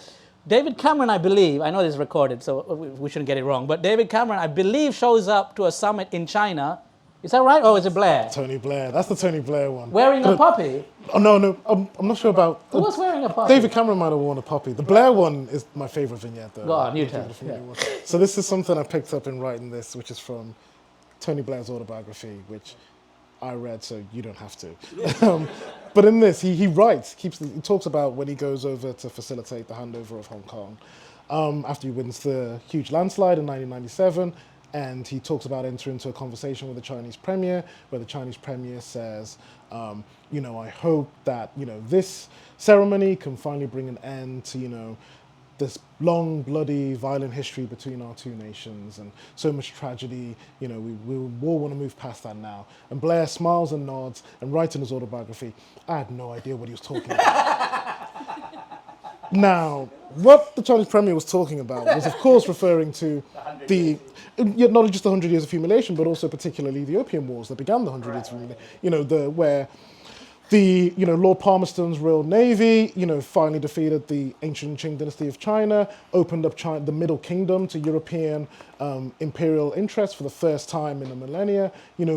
David Cameron, I believe, I know this is recorded, so we shouldn't get it wrong, but David Cameron, I believe, shows up to a summit in China. Is that right, or is it Blair? Tony Blair. That's the Tony Blair one. Wearing a puppy? Oh, no. I'm not sure about... Who was wearing a puppy? David Cameron might have worn a puppy. The Blair one is my favourite vignette, though. Go on, you tell. Yeah. So this is something I picked up in writing this, which is from Tony Blair's autobiography, which I read, so you don't have to. But in this, he writes, he talks about when he goes over to facilitate the handover of Hong Kong after he wins the huge landslide in 1997. And he talks about entering into a conversation with the Chinese premier, where the Chinese premier says, I hope that, this ceremony can finally bring an end to, this long, bloody, violent history between our two nations and so much tragedy. We all want to move past that now. And Blair smiles and nods and writes in his autobiography, I had no idea what he was talking about. Now, what the Chinese premier was talking about was, of course, referring to not just the 100 years of humiliation, but also particularly the Opium Wars that began the 100 years of humiliation. Where the Lord Palmerston's Royal Navy, finally defeated the ancient Qing dynasty of China, opened up the Middle Kingdom to European imperial interests for the first time in a millennia.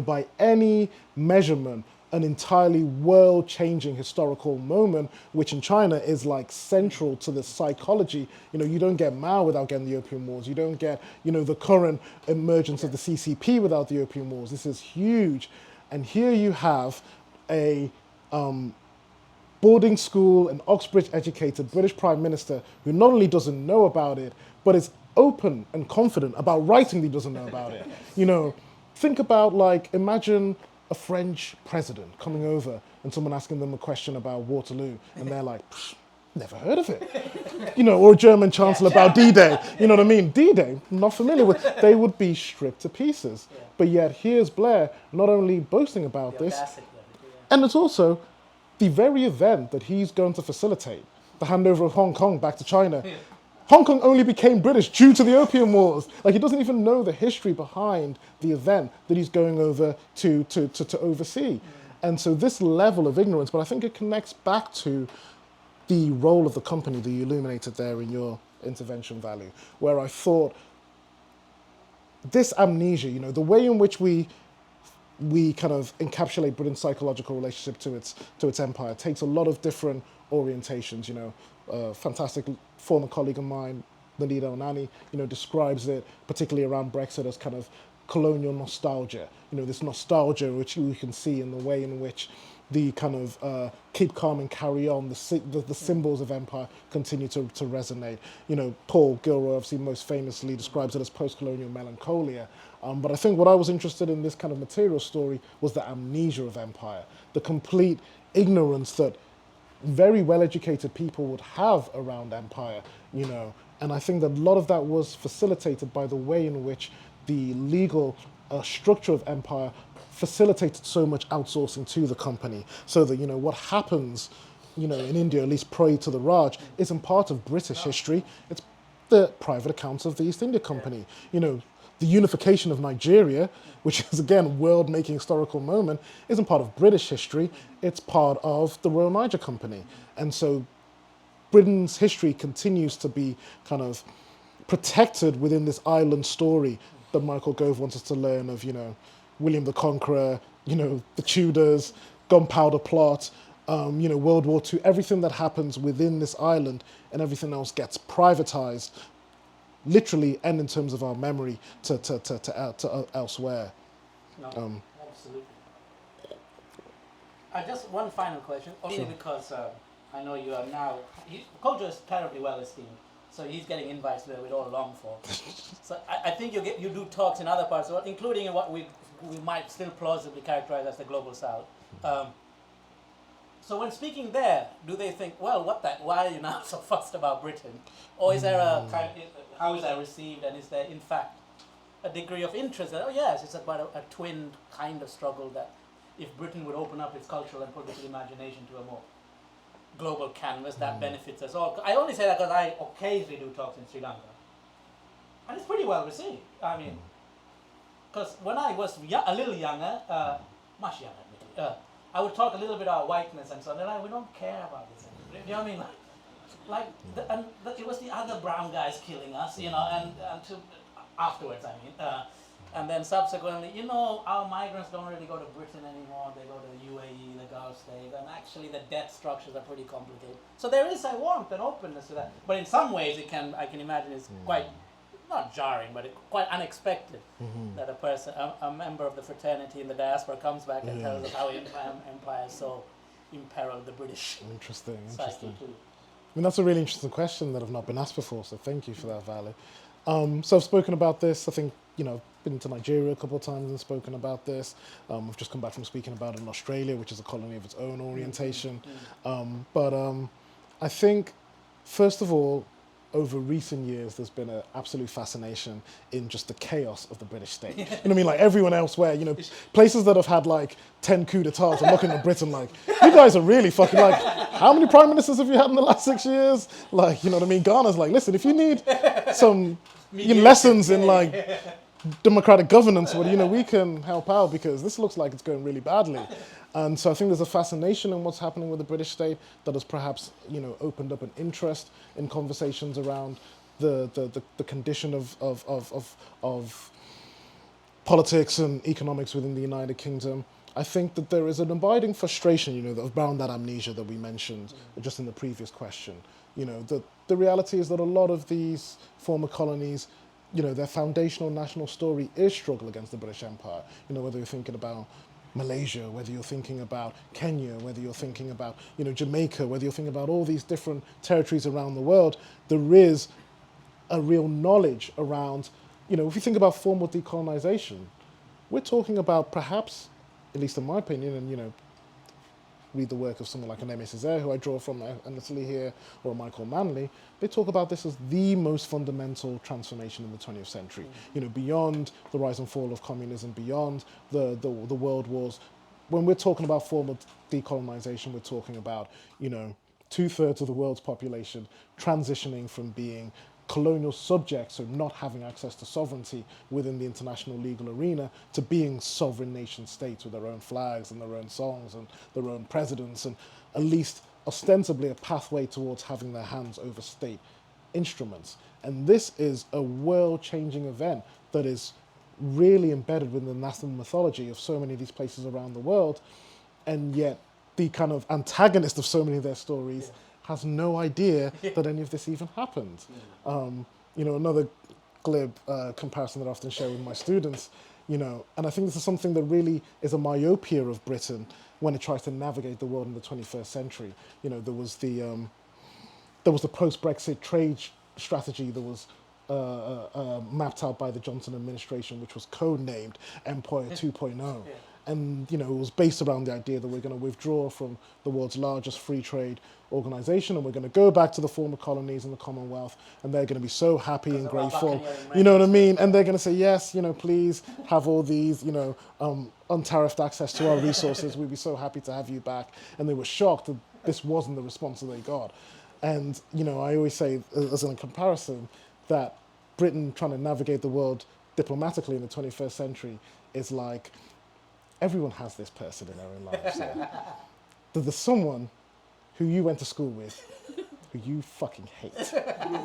By any measurement, an entirely world-changing historical moment, which in China is like central to the psychology. You don't get Mao without getting the Opium Wars. You don't get, the current emergence of the CCP without the Opium Wars. This is huge. And here you have a boarding school and Oxbridge-educated British Prime Minister who not only doesn't know about it, but is open and confident about writing that he doesn't know about it. Think about, imagine a French president coming over and someone asking them a question about Waterloo, and they're like, never heard of it. Or a German chancellor about D-Day. You know what I mean? D-Day, not familiar with. They would be stripped to pieces. Yeah. But yet here's Blair not only boasting about this, and it's also the very event that he's going to facilitate, the handover of Hong Kong back to China. Yeah. Hong Kong only became British due to the Opium Wars. He doesn't even know the history behind the event that he's going over to oversee. Mm. And so this level of ignorance, but I think it connects back to the role of the company that you illuminated there in your intervention, Vallu, where I thought this amnesia, the way in which we kind of encapsulate Britain's psychological relationship to its empire takes a lot of different orientations. Fantastic former colleague of mine, Nalida Onani, describes it, particularly around Brexit, as kind of colonial nostalgia. This nostalgia which you can see in the way in which the kind of keep calm and carry on, the symbols of empire continue to resonate. Paul Gilroy obviously most famously describes it as post-colonial melancholia. But I think what I was interested in this kind of material story was the amnesia of empire, the complete ignorance that very well-educated people would have around empire, and I think that a lot of that was facilitated by the way in which the legal structure of empire facilitated so much outsourcing to the company, so that, what happens, in India, at least prior to the Raj, isn't part of British history. It's the private accounts of the East India Company. The unification of Nigeria, which is, again, world-making historical moment, isn't part of British history. It's part of the Royal Niger Company. And so Britain's history continues to be kind of protected within this island story that Michael Gove wants us to learn of, William the Conqueror, the Tudors, Gunpowder Plot, World War II, everything that happens within this island and everything else gets privatized, literally, and in terms of our memory to elsewhere. No, absolutely. Just one final question, only because I know you are now, Kojo is terribly well esteemed So he's getting invites that we'd all long for. So I think you do talks in other parts of the world, including in what we might still plausibly characterize as the global south. So when speaking there, do they think, well, why are you now so fussed about Britain? Or is there how is that received, and is there in fact a degree of interest that, oh yes, it's about a twin kind of struggle that if Britain would open up its cultural and political imagination to a more global canvas, that benefits us all. I only say that because I occasionally do talks in Sri Lanka. And it's pretty well received. I mean, because when I was a little younger, much younger, admittedly, I would talk a little bit about whiteness and so on. They're like, we don't care about this anymore. You know what I mean? It was the other brown guys killing us, you know, and afterwards, I mean. And then subsequently, you know, our migrants don't really go to Britain anymore. They go to the UAE, the Gulf states, and actually the debt structures are pretty complicated. So there is a warmth and openness to that. But in some ways, I can imagine it's quite, not jarring, but quite unexpected that a member of the fraternity in the diaspora comes back and tells us how empire so imperiled the British. Interesting. Too. I mean, that's a really interesting question that I've not been asked before, so thank you for that, Vallu. So I've spoken about this, I think, you know, been to Nigeria a couple of times and spoken about this. I've just come back from speaking about it in Australia, which is a colony of its own orientation. But I think, first of all, over recent years, there's been an absolute fascination in just the chaos of the British state. You know what I mean? Like everyone elsewhere, you know, places that have had like 10 coups d'etats are looking at Britain like, you guys are really fucking like, how many prime ministers have you had in the last 6 years? Like, you know what I mean? Ghana's like, listen, if you need some lessons in like democratic governance, well, you know, we can help out because this looks like it's going really badly. And so I think there's a fascination in what's happening with the British state that has perhaps, you know, opened up an interest in conversations around the condition of politics and economics within the United Kingdom. I think that there is an abiding frustration, you know, around that amnesia that we mentioned just in the previous question. You know, the reality is that a lot of these former colonies, you know, their foundational national story is struggle against the British Empire. You know, whether you're thinking about Malaysia, whether you're thinking about Kenya, whether you're thinking about, you know, Jamaica, whether you're thinking about all these different territories around the world, there is a real knowledge around, you know, if you think about formal decolonization, we're talking about perhaps, at least in my opinion, and, you know, read the work of someone like an Aimé Césaire, who I draw from endlessly here, or Michael Manley, they talk about this as the most fundamental transformation in the 20th century. You know, beyond the rise and fall of communism, beyond the world wars. When we're talking about formal decolonization, we're talking about, you know, 2/3 of the world's population transitioning from being colonial subjects, so not having access to sovereignty within the international legal arena, to being sovereign nation states with their own flags and their own songs and their own presidents, and at least ostensibly a pathway towards having their hands over state instruments. And this is a world-changing event that is really embedded within the national mythology of so many of these places around the world, and yet the kind of antagonist of so many of their stories has no idea that any of this even happened. You know, another glib comparison that I often share with my students, you know, and I think this is something that really is a myopia of Britain when it tries to navigate the world in the 21st century. You know, there was the post-Brexit trade strategy that was mapped out by the Johnson administration, which was codenamed Empire 2.0. And, you know, it was based around the idea that we're going to withdraw from the world's largest free trade organization, and we're going to go back to the former colonies and the Commonwealth, and they're going to be so happy and grateful. You know what I mean? And they're going to say, yes, you know, please have all these, you know, untariffed access to our resources. We'd be so happy to have you back. And they were shocked that this wasn't the response that they got. And, you know, I always say, as a comparison, that Britain trying to navigate the world diplomatically in the 21st century is like, everyone has this person in their own lives. Yeah? There's someone who you went to school with, who you fucking hate.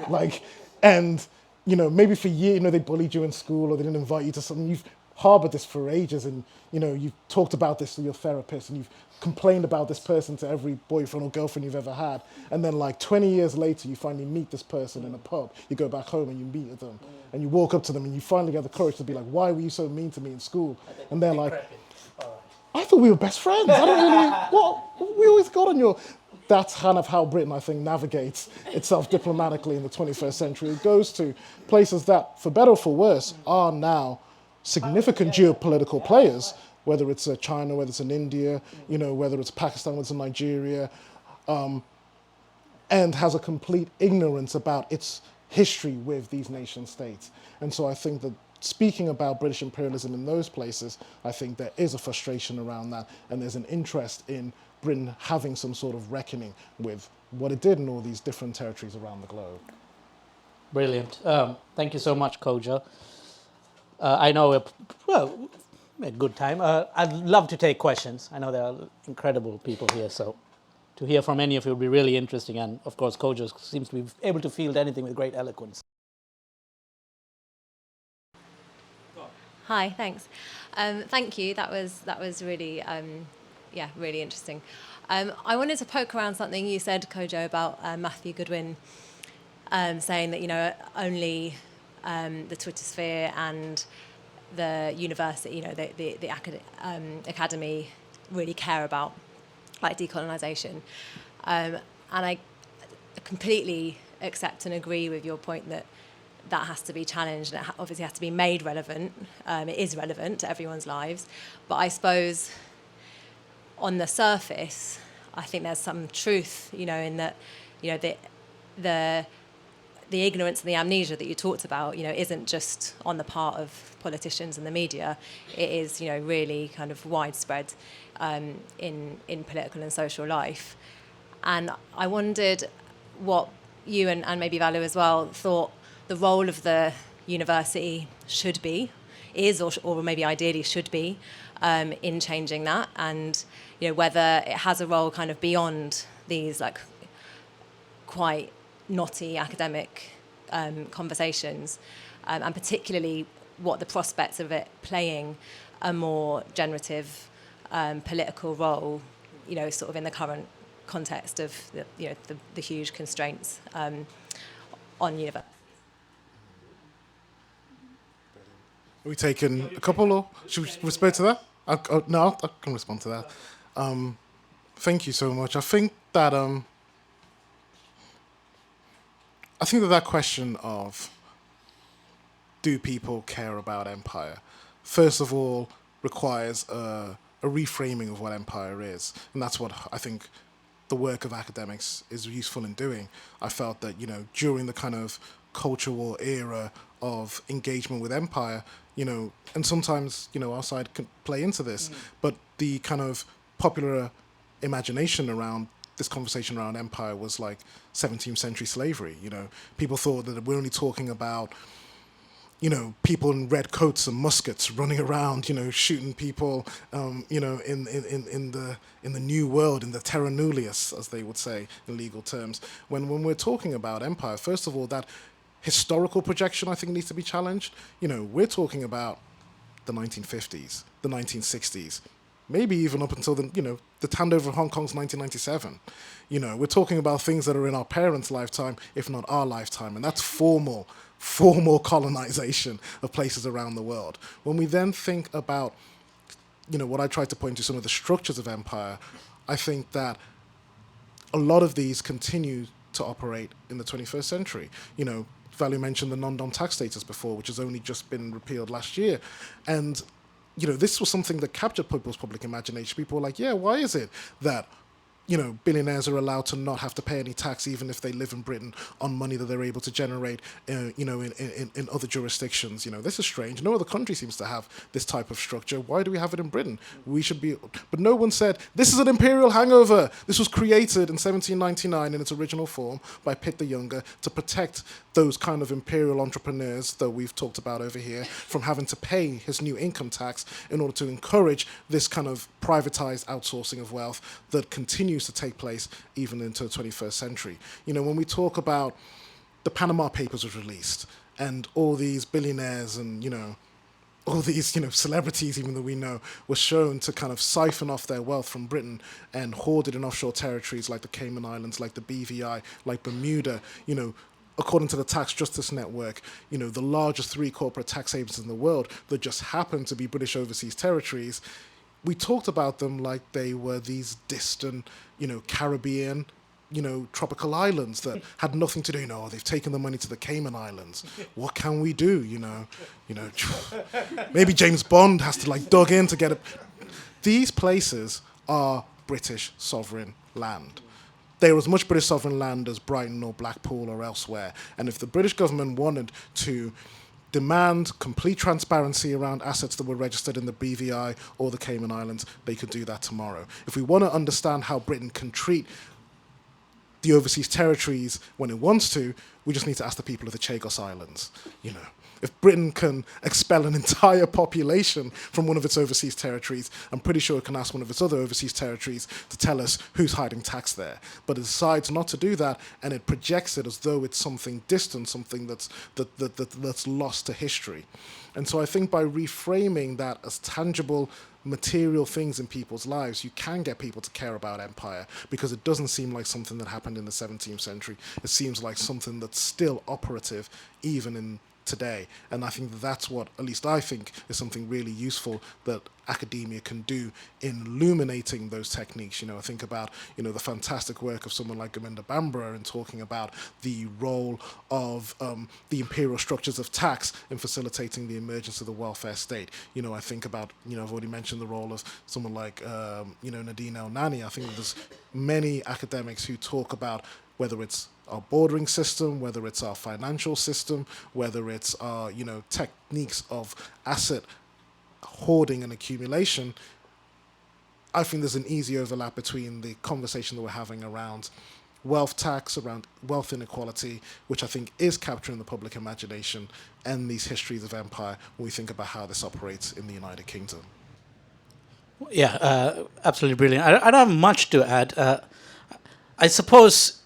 Like, and, you know, maybe for years, you know, they bullied you in school or they didn't invite you to something. You've harbored this for ages, and, you know, you've talked about this to your therapist, and you've complained about this person to every boyfriend or girlfriend you've ever had. And then like 20 years later, you finally meet this person in a pub. You go back home and you meet with them, and you walk up to them and you finally get the courage to be like, why were you so mean to me in school? And they're like, I thought we were best friends. I don't really, what? We always got on your, that's kind of how Britain, I think, navigates itself diplomatically in the 21st century. It goes to places that, for better or for worse, are now significant geopolitical players, whether it's China, whether it's in India, whether it's Pakistan, whether it's in Nigeria, and has a complete ignorance about its history with these nation states. And so I think that speaking about British imperialism in those places, I think there is a frustration around that, and there's an interest in Britain having some sort of reckoning with what it did in all these different territories around the globe. Brilliant. Thank you so much, Kojo. I know a good time. I'd love to take questions. I know there are incredible people here, so to hear from any of you would be really interesting. And of course, Kojo seems to be able to field anything with great eloquence. Hi, thanks. Thank you. That was really, really interesting. I wanted to poke around something you said, Kojo, about Matthew Goodwin saying that only the Twitter sphere and the university, the academy really care about like decolonisation, and I completely accept and agree with your point that has to be challenged and it obviously has to be made relevant. It is relevant to everyone's lives, but I suppose on the surface, I think there's some truth, in that, the ignorance and the amnesia that you talked about, isn't just on the part of politicians and the media. It is, really kind of widespread in political and social life. And I wondered what you and maybe Vallu as well thought the role of the university should be, or maybe ideally should be, in changing that, and whether it has a role kind of beyond these like quite knotty academic conversations, and particularly what the prospects of it playing a more generative political role, sort of in the current context of the huge constraints on university. Are we taking a couple, or should we respond to that? No, I can respond to that. Thank you so much. I think that that question of do people care about empire, first of all, requires a reframing of what empire is, and that's what I think the work of academics is useful in doing. I felt that during the kind of culture war era of engagement with empire, and sometimes, our side can play into this, but the kind of popular imagination around this conversation around empire was like 17th century slavery. People thought that we're only talking about, people in red coats and muskets running around, shooting people, in the new world, in the terra nullius, as they would say in legal terms. When we're talking about empire, first of all, that historical projection, I think, needs to be challenged. We're talking about the 1950s, the 1960s, maybe even up until the handover of Hong Kong's 1997. We're talking about things that are in our parents' lifetime, if not our lifetime, and that's formal colonization of places around the world. When we then think about, what I tried to point to, some of the structures of empire, I think that a lot of these continue to operate in the 21st century. Vallu mentioned the non-dom tax status before, which has only just been repealed last year. And, this was something that captured people's public imagination. People were like, yeah, why is it that, billionaires are allowed to not have to pay any tax even if they live in Britain on money that they're able to generate, in other jurisdictions? This is strange. No other country seems to have this type of structure. Why do we have it in Britain? We should be... But no one said, this is an imperial hangover. This was created in 1799 in its original form by Pitt the Younger to protect those kind of imperial entrepreneurs that we've talked about over here from having to pay his new income tax in order to encourage this kind of privatized outsourcing of wealth that continues to take place even into the 21st century. When we talk about the Panama Papers was released and all these billionaires and, all these, celebrities, even though we know, were shown to kind of siphon off their wealth from Britain and hoard it in offshore territories like the Cayman Islands, like the BVI, like Bermuda, according to the Tax Justice Network, the largest 3 corporate tax havens in the world that just happen to be British overseas territories. we talked about them like they were these distant, Caribbean, tropical islands that had nothing to do. They've taken the money to the Cayman Islands. What can we do? Maybe James Bond has to dug in to get it. These places are British sovereign land. They're as much British sovereign land as Brighton or Blackpool or elsewhere. And if the British government wanted to demand complete transparency around assets that were registered in the BVI or the Cayman Islands, they could do that tomorrow. If we want to understand how Britain can treat the overseas territories when it wants to, we just need to ask the people of the Chagos Islands. If Britain can expel an entire population from one of its overseas territories, I'm pretty sure it can ask one of its other overseas territories to tell us who's hiding tax there. But it decides not to do that, and it projects it as though it's something distant, something that's lost to history. And so I think by reframing that as tangible, material things in people's lives, you can get people to care about empire, because it doesn't seem like something that happened in the 17th century. It seems like something that's still operative even in today. And I think that's what, at least I think, is something really useful that academia can do in illuminating those techniques. I think about, the fantastic work of someone like Gominda Bambara in talking about the role of the imperial structures of tax in facilitating the emergence of the welfare state. I think about, I've already mentioned the role of someone like, Nadine El-Nani. I think there's many academics who talk about whether it's our bordering system, whether it's our financial system, whether it's our, techniques of asset hoarding and accumulation. I think there's an easy overlap between the conversation that we're having around wealth tax, around wealth inequality, which I think is capturing the public imagination, and these histories of empire when we think about how this operates in the United Kingdom. Yeah, absolutely brilliant. I don't have much to add. I suppose,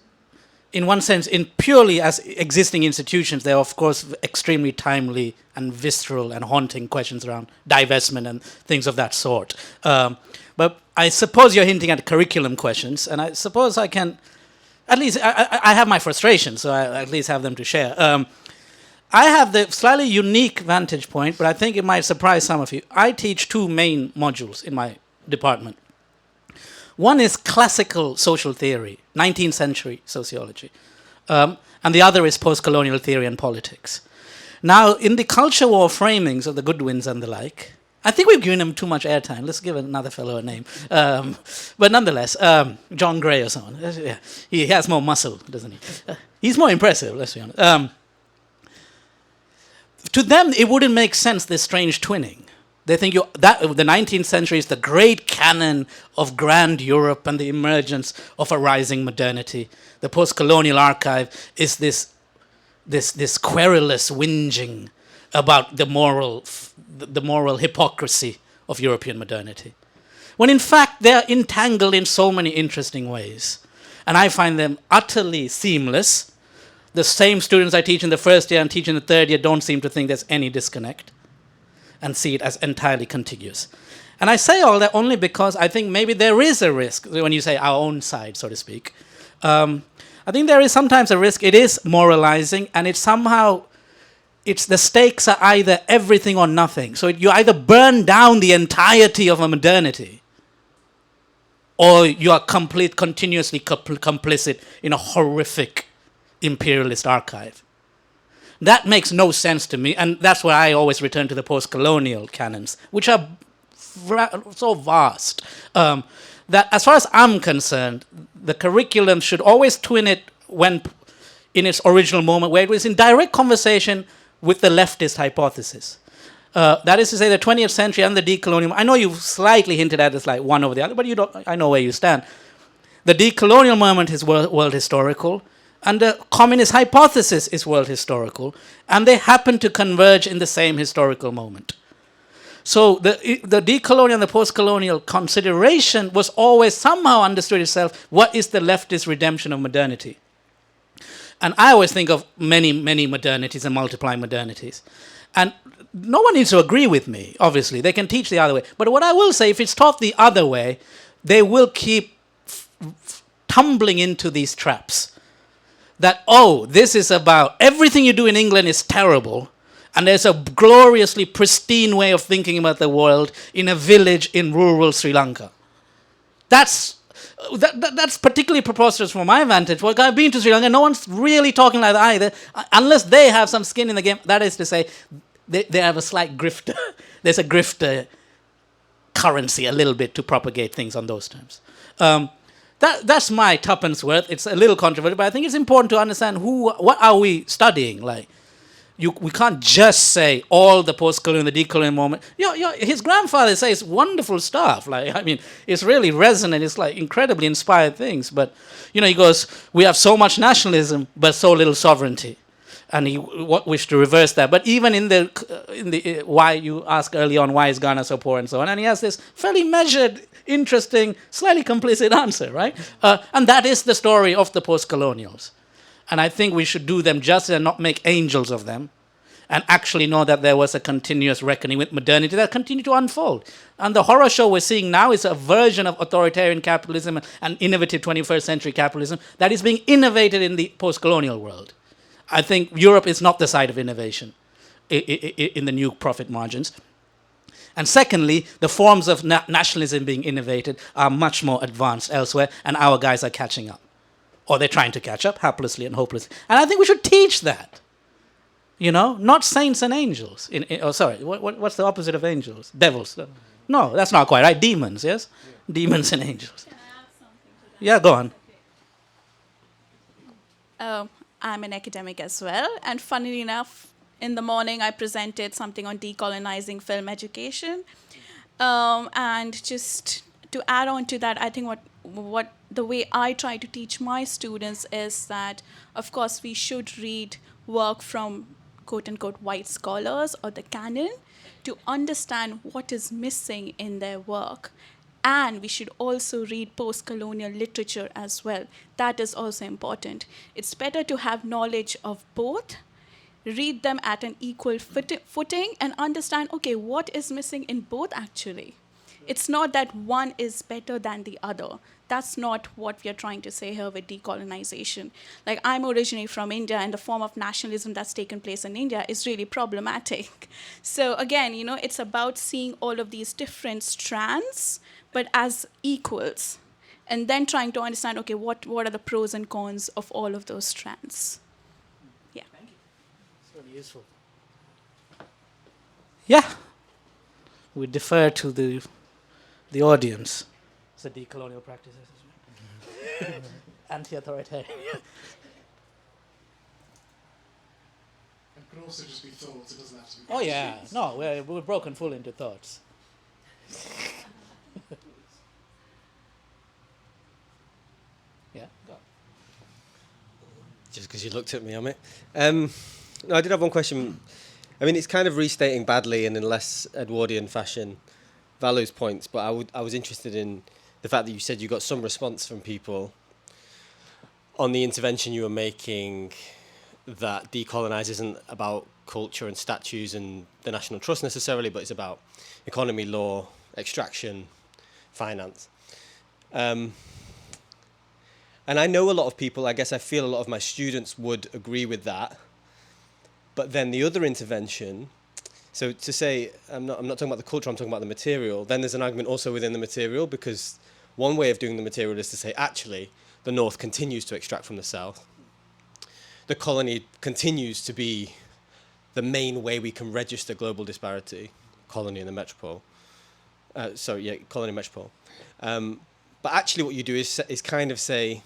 in one sense, in purely as existing institutions, there are, of course, extremely timely and visceral and haunting questions around divestment and things of that sort. But I suppose you're hinting at curriculum questions, and I suppose I can, at least, I have my frustrations, so I at least have them to share. I have the slightly unique vantage point, but I think it might surprise some of you. I teach two main modules in my department. One is classical social theory, 19th century sociology, and the other is post-colonial theory and politics. Now, in the culture war framings of the Goodwins and the like, I think we've given him too much airtime. Let's give another fellow a name. But nonetheless, John Gray or so on. Yeah, he has more muscle, doesn't he? He's more impressive, let's be honest. To them, it wouldn't make sense, this strange twinning. They think that the 19th century is the great canon of grand Europe and the emergence of a rising modernity. The post-colonial archive is this querulous whinging about the moral hypocrisy of European modernity, when in fact they're entangled in so many interesting ways. And I find them utterly seamless. The same students I teach in the first year and teach in the third year don't seem to think there's any disconnect, and see it as entirely contiguous. And I say all that only because I think maybe there is a risk, when you say our own side, so to speak. I think there is sometimes a risk. It is moralizing, and the stakes are either everything or nothing. So you either burn down the entirety of a modernity, or you are continuously complicit in a horrific imperialist archive. That makes no sense to me, and that's why I always return to the post-colonial canons, which are so vast, that as far as I'm concerned, the curriculum should always twin it when in its original moment, where it was in direct conversation with the leftist hypothesis. That is to say, the 20th century and the decolonial. I know you've slightly hinted at it's like one over the other, but I know where you stand. The decolonial moment is world historical, and the communist hypothesis is world historical, and they happen to converge in the same historical moment. So the decolonial and the post-colonial consideration was always somehow understood itself, what is the leftist redemption of modernity? And I always think of many, many modernities and multiplying modernities. And no one needs to agree with me, obviously. They can teach the other way. But what I will say, if it's taught the other way, they will keep tumbling into these traps. That, this is about everything you do in England is terrible, And there's a gloriously pristine way of thinking about the world in a village in rural Sri Lanka. That's particularly preposterous from my vantage. Well, I've been to Sri Lanka, no one's really talking like that either, unless they have some skin in the game. That is to say, they have a slight grifter. There's a grifter currency a little bit to propagate things on those terms. That's my tuppence worth. It's a little controversial, but I think it's important to understand what are we studying. Like, we can't just say all the post-colonial, the decolonial moment. His grandfather says wonderful stuff. Like, I mean, it's really resonant. It's like incredibly inspired things. But, he goes, we have so much nationalism, but so little sovereignty. And he wished to reverse that. But even in the why you asked early on, why is Ghana so poor and so on, and he has this fairly measured, interesting, slightly complicit answer, right? And that is the story of the post-colonials. And I think we should do them justice and not make angels of them, and actually know that there was a continuous reckoning with modernity that continued to unfold. And the horror show we're seeing now is a version of authoritarian capitalism and innovative 21st century capitalism that is being innovated in the post-colonial world. I think Europe is not the site of innovation in the new profit margins. And secondly, the forms of nationalism being innovated are much more advanced elsewhere, and our guys are catching up. Or they're trying to catch up, haplessly and hopelessly. And I think we should teach that. Not saints and angels. What's the opposite of angels? Devils. No, that's not quite right. Demons, yes? Yeah. Demons and angels. Can I add something to that? Yeah, go on. I'm an academic as well. And funnily enough, in the morning, I presented something on decolonizing film education. And just to add on to that, I think what the way I try to teach my students is that, of course, we should read work from quote-unquote white scholars or the canon to understand what is missing in their work. And we should also read post-colonial literature as well. That is also important. It's better to have knowledge of both, read them at an equal footing, and understand, okay, what is missing in both actually? It's not that one is better than the other. That's not what we are trying to say here with decolonization. Like, I'm originally from India, and the form of nationalism that's taken place in India is really problematic. So again, it's about seeing all of these different strands, but as equals, and then trying to understand, okay, what are the pros and cons of all of those strands? Yeah. Thank you. It's really useful. Yeah. We defer to the audience. It's a decolonial practice. Anti-authoritarian. It could also just be thoughts, it doesn't have to be... Oh yeah, no, we're broken full into thoughts. Yeah, go on. Just because you looked at me on it. No, I did have one question. I mean, it's kind of restating badly and in less Edwardian fashion Vallu's points, but I was interested in the fact that you said you got some response from people on the intervention you were making, that decolonize isn't about culture and statues and the national trust necessarily, but it's about economy, law, extraction, finance. And I know a lot of people, I guess I feel a lot of my students would agree with that. But then the other intervention, so to say, I'm not talking about the culture, I'm talking about the material, then there's an argument also within the material, because one way of doing the material is to say, actually, the North continues to extract from the South. The colony continues to be the main way we can register global disparity, colony and the metropole. Colony and metropole. But actually what you do is kind of say,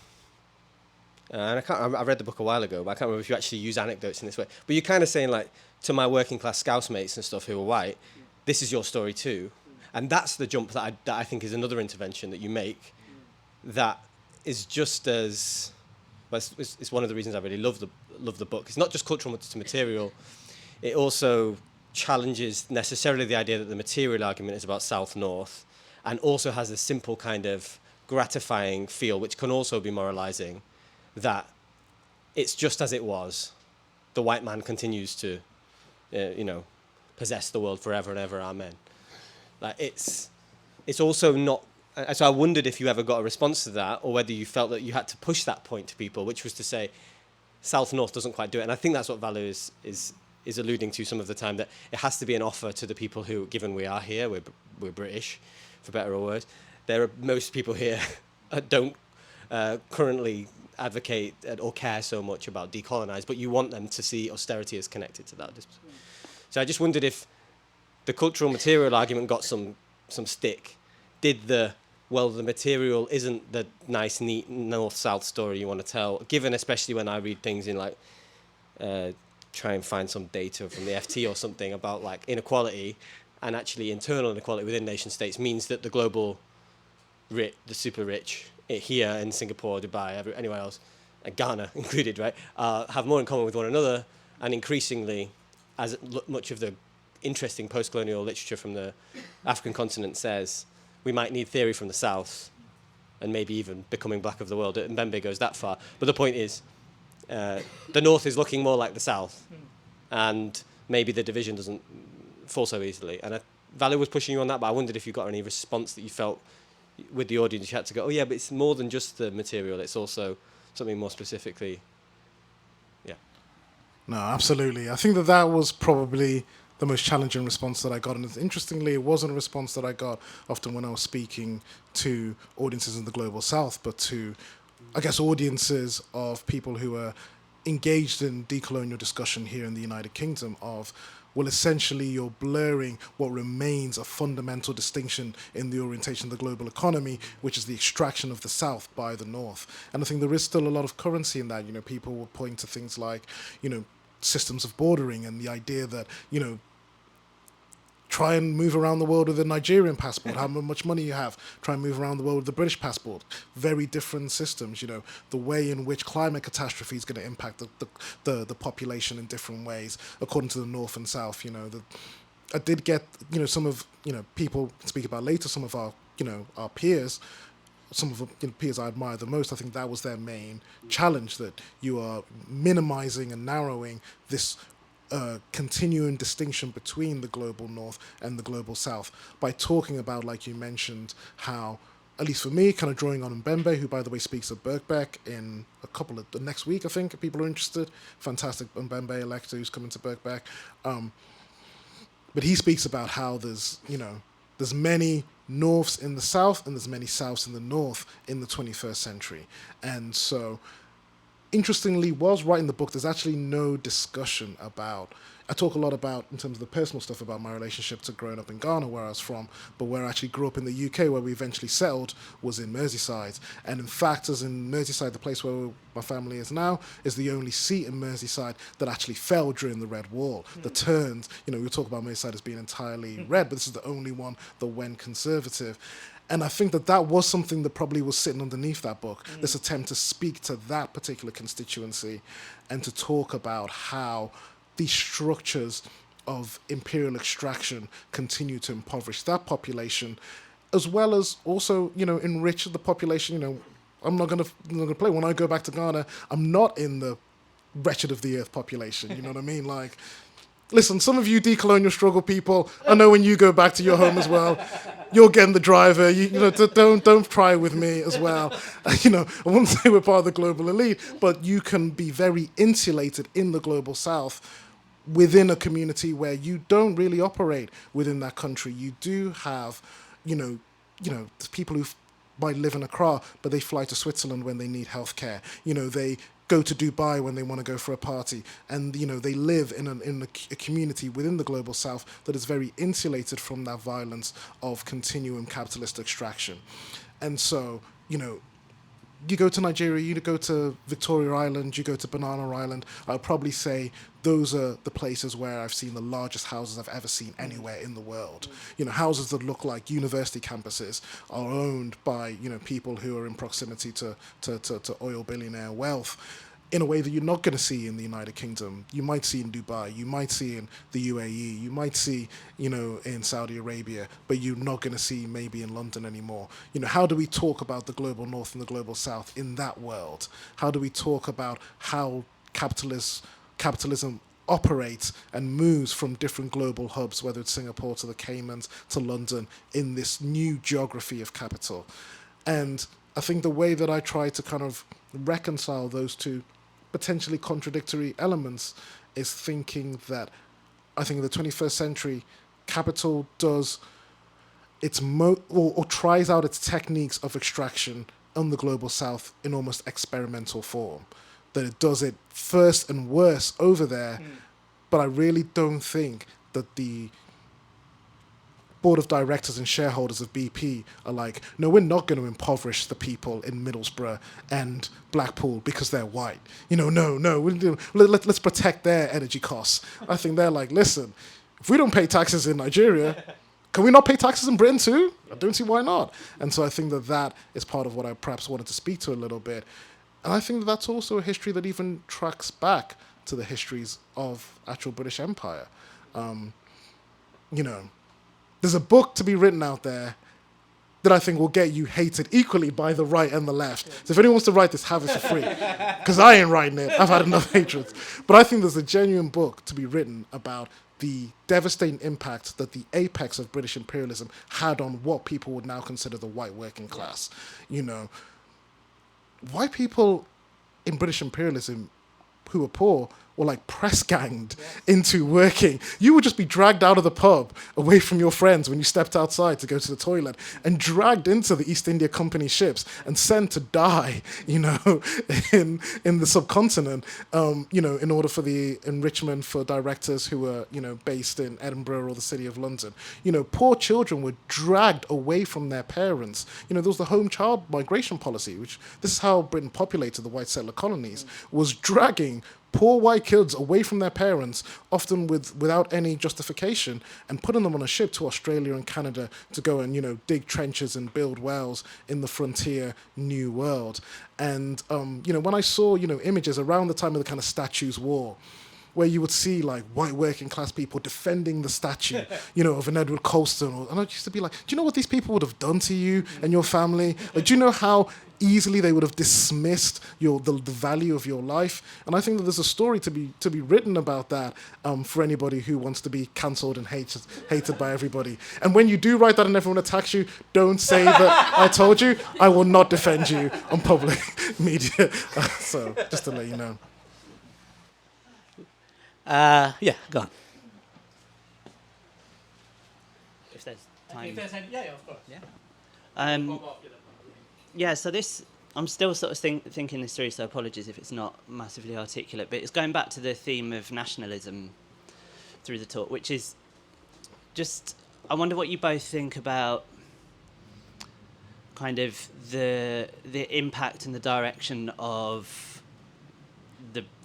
and I read the book a while ago, but I can't remember if you actually use anecdotes in this way, but you're kind of saying, like, to my working class Scouse mates and stuff who are white, this is your story too. And that's the jump that I think is another intervention that you make that is just as, well, it's one of the reasons I really love the book. It's not just cultural to material. It also challenges necessarily the idea that the material argument is about South-North, and also has a simple kind of gratifying feel, which can also be moralizing, that it's just as it was. The white man continues to, possess the world forever and ever, amen. Like, it's also not... So I wondered if you ever got a response to that, or whether you felt that you had to push that point to people, which was to say, South-North doesn't quite do it. And I think that's what Vallu is is alluding to some of the time, that it has to be an offer to the people who, given we are here, we're British, for better or worse. Most people here don't currently advocate or care so much about decolonise, but you want them to see austerity as connected to that. So I just wondered if the cultural material argument got some stick. Did the material isn't the nice, neat north-south story you want to tell, given especially when I read things in like, try and find some data from the FT or something about like inequality, and actually internal inequality within nation states means that the global rich, the super rich, here in Singapore, Dubai, anywhere else, Ghana included, right, have more in common with one another, and increasingly, as much of the interesting post-colonial literature from the African continent says, we might need theory from the south, and maybe even becoming black of the world. And Mbembe goes that far. But the point is, the north is looking more like the south, and maybe the division doesn't fall so easily. And Vallu was pushing you on that, but I wondered if you got any response that you felt with the audience you had to go, oh yeah, but it's more than just the material, it's also something more specifically. Yeah. No, absolutely. I think that was probably the most challenging response that I got. And interestingly, it wasn't a response that I got often when I was speaking to audiences in the global south, but to, I guess, audiences of people who are engaged in decolonial discussion here in the United Kingdom of, well, essentially you're blurring what remains a fundamental distinction in the orientation of the global economy, which is the extraction of the South by the North. And I think there is still a lot of currency in that. You know, people will point to things like, you know, systems of bordering and the idea that, you know, try and move around the world with a Nigerian passport, how much money you have. Try and move around the world with the British passport. Very different systems, you know, the way in which climate catastrophe is going to impact the population in different ways, according to the North and South, you know. I did get, you know, some of, you know, people can speak about later, some of our, you know, our peers, some of the peers I admire the most. I think that was their main challenge, that you are minimizing and narrowing this continuing distinction between the global north and the global south by talking about, like you mentioned, how, at least for me, kind of drawing on Mbembe, who by the way speaks at Birkbeck in the next week, I think, if people are interested. Fantastic Mbembe elector who's coming to Birkbeck. But he speaks about how there's many norths in the south and there's many souths in the north in the 21st century. And so, interestingly, whilst writing the book, there's actually no discussion about, I talk a lot about, in terms of the personal stuff, about my relationship to growing up in Ghana, where I was from, but where I actually grew up in the UK, where we eventually settled, was in Merseyside. And in fact, as in Merseyside, the place where my family is now, is the only seat in Merseyside that actually fell during the Red Wall. That turned, you know, we talk about Merseyside as being entirely red, but this is the only one that went conservative. And I think that was something that probably was sitting underneath that book, this attempt to speak to that particular constituency and to talk about how these structures of imperial extraction continue to impoverish that population, as well as also, you know, enrich the population. You know, I'm not gonna play. When I go back to Ghana, I'm not in the wretched of the earth population. You know what I mean? Like, listen, some of you decolonial struggle people, I know when you go back to your home as well, you're getting the driver. You know, don't try with me as well. You know, I wouldn't say we're part of the global elite, but you can be very insulated in the global south within a community where you don't really operate within that country. You do have, you know, people who might live in Accra, but they fly to Switzerland when they need healthcare. You know, they go to Dubai when they want to go for a party, and you know, they live in a community within the global south that is very insulated from that violence of continuum capitalist extraction. And so, you know, you go to Nigeria, you go to Victoria Island, you go to Banana Island, I'll probably say those are the places where I've seen the largest houses I've ever seen anywhere in the world. You know, houses that look like university campuses are owned by, you know, people who are in proximity to oil billionaire wealth in a way that you're not going to see in the United Kingdom. You might see in Dubai, you might see in the UAE, you might see, you know, in Saudi Arabia, but you're not going to see maybe in London anymore. You know, how do we talk about the global north and the global south in that world? How do we talk about how capitalism operates and moves from different global hubs, whether it's Singapore to the Caymans to London, in this new geography of capital? And I think the way that I try to kind of reconcile those two potentially contradictory elements is thinking that I think in the 21st century, capital does or tries out its techniques of extraction on the global south in almost experimental form. That it does it first and worse over there, but I really don't think that the board of directors and shareholders of BP are like, no, we're not going to impoverish the people in Middlesbrough and Blackpool because they're white. No, let's protect their energy costs. I think they're like, listen, if we don't pay taxes in Nigeria, can we not pay taxes in Britain too? I don't see why not. And so I think that is part of what I perhaps wanted to speak to a little bit. And I think that that's also a history that even tracks back to the histories of actual British Empire. There's a book to be written out there that I think will get you hated equally by the right and the left. So if anyone wants to write this, have it for free. Because I ain't writing it. I've had enough hatred. But I think there's a genuine book to be written about the devastating impact that the apex of British imperialism had on what people would now consider the white working class. White people in British imperialism who were poor were like press ganged into working. You would just be dragged out of the pub away from your friends when you stepped outside to go to the toilet and dragged into the East India Company ships and sent to die, in the subcontinent, in order for the enrichment for directors who were, based in Edinburgh or the City of London. Poor children were dragged away from their parents. There was the home child migration policy, which this is how Britain populated the white settler colonies, was dragging poor white kids away from their parents, often without any justification, and putting them on a ship to Australia and Canada to go and, dig trenches and build wells in the frontier New World. And, when I saw, images around the time of the kind of Statues War, where you would see like white working class people defending the statue, of an Edward Colston. And I used to be like, do you know what these people would have done to you and your family? Like, do you know how easily they would have dismissed the value of your life? And I think that there's a story to be written about that for anybody who wants to be cancelled and hated by everybody. And when you do write that and everyone attacks you, don't say that I told you. I will not defend you on public media. So just to let you know. Go on. If there's time. Of course. So this, I'm still sort of thinking this through, so apologies if it's not massively articulate, but it's going back to the theme of nationalism through the talk, which is just, I wonder what you both think about kind of the impact and the direction of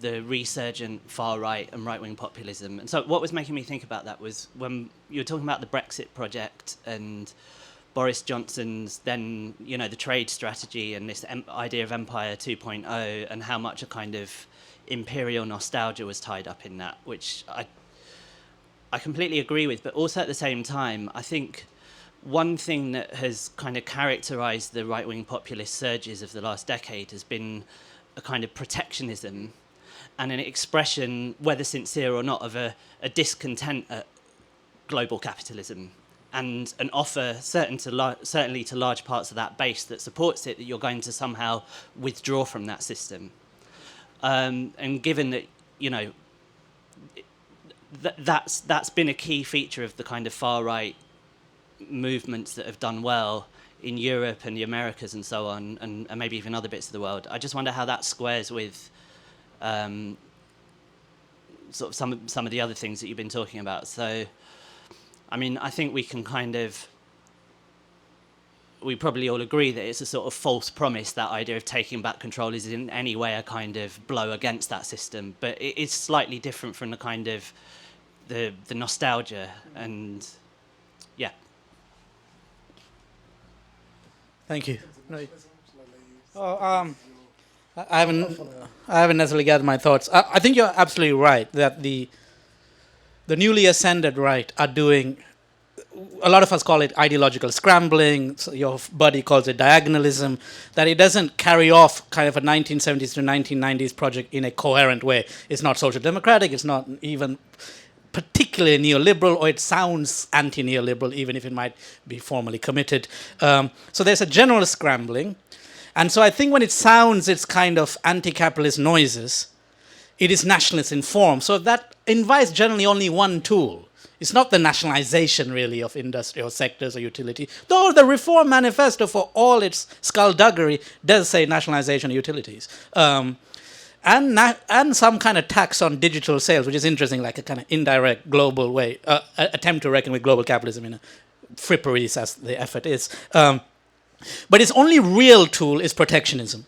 the resurgent far-right and right-wing populism. And so what was making me think about that was when you were talking about the Brexit project and Boris Johnson's then, the trade strategy and this idea of Empire 2.0 and how much a kind of imperial nostalgia was tied up in that, which I completely agree with. But also at the same time, I think one thing that has kind of characterised the right-wing populist surges of the last decade has been a kind of protectionism and an expression, whether sincere or not, of a discontent at global capitalism and an offer, certainly to large parts of that base that supports it, that you're going to somehow withdraw from that system. And given that, that's been a key feature of the kind of far-right movements that have done well in Europe and the Americas and so on, and maybe even other bits of the world. I just wonder how that squares with sort of some of the other things that you've been talking about. So, I mean, I think we probably all agree that it's a sort of false promise, that idea of taking back control is in any way a kind of blow against that system, but it is slightly different from the kind of the nostalgia and, yeah. Thank you. I haven't necessarily gathered my thoughts. I think you're absolutely right that the newly ascended right are doing, a lot of us call it ideological scrambling, so your buddy calls it diagonalism, that it doesn't carry off kind of a 1970s to 1990s project in a coherent way. It's not social democratic, it's not even particularly neoliberal, or it sounds anti-neoliberal, even if it might be formally committed. So there's a general scrambling. And so I think when it sounds its kind of anti-capitalist noises, it is nationalist in form. So that invites generally only one tool. It's not the nationalization, really, of industrial sectors or utility, though the Reform Manifesto, for all its skullduggery, does say nationalization of utilities. And some kind of tax on digital sales, which is interesting, like a kind of indirect global way, attempt to reckon with global capitalism in a frippery as the effort is. But its only real tool is protectionism.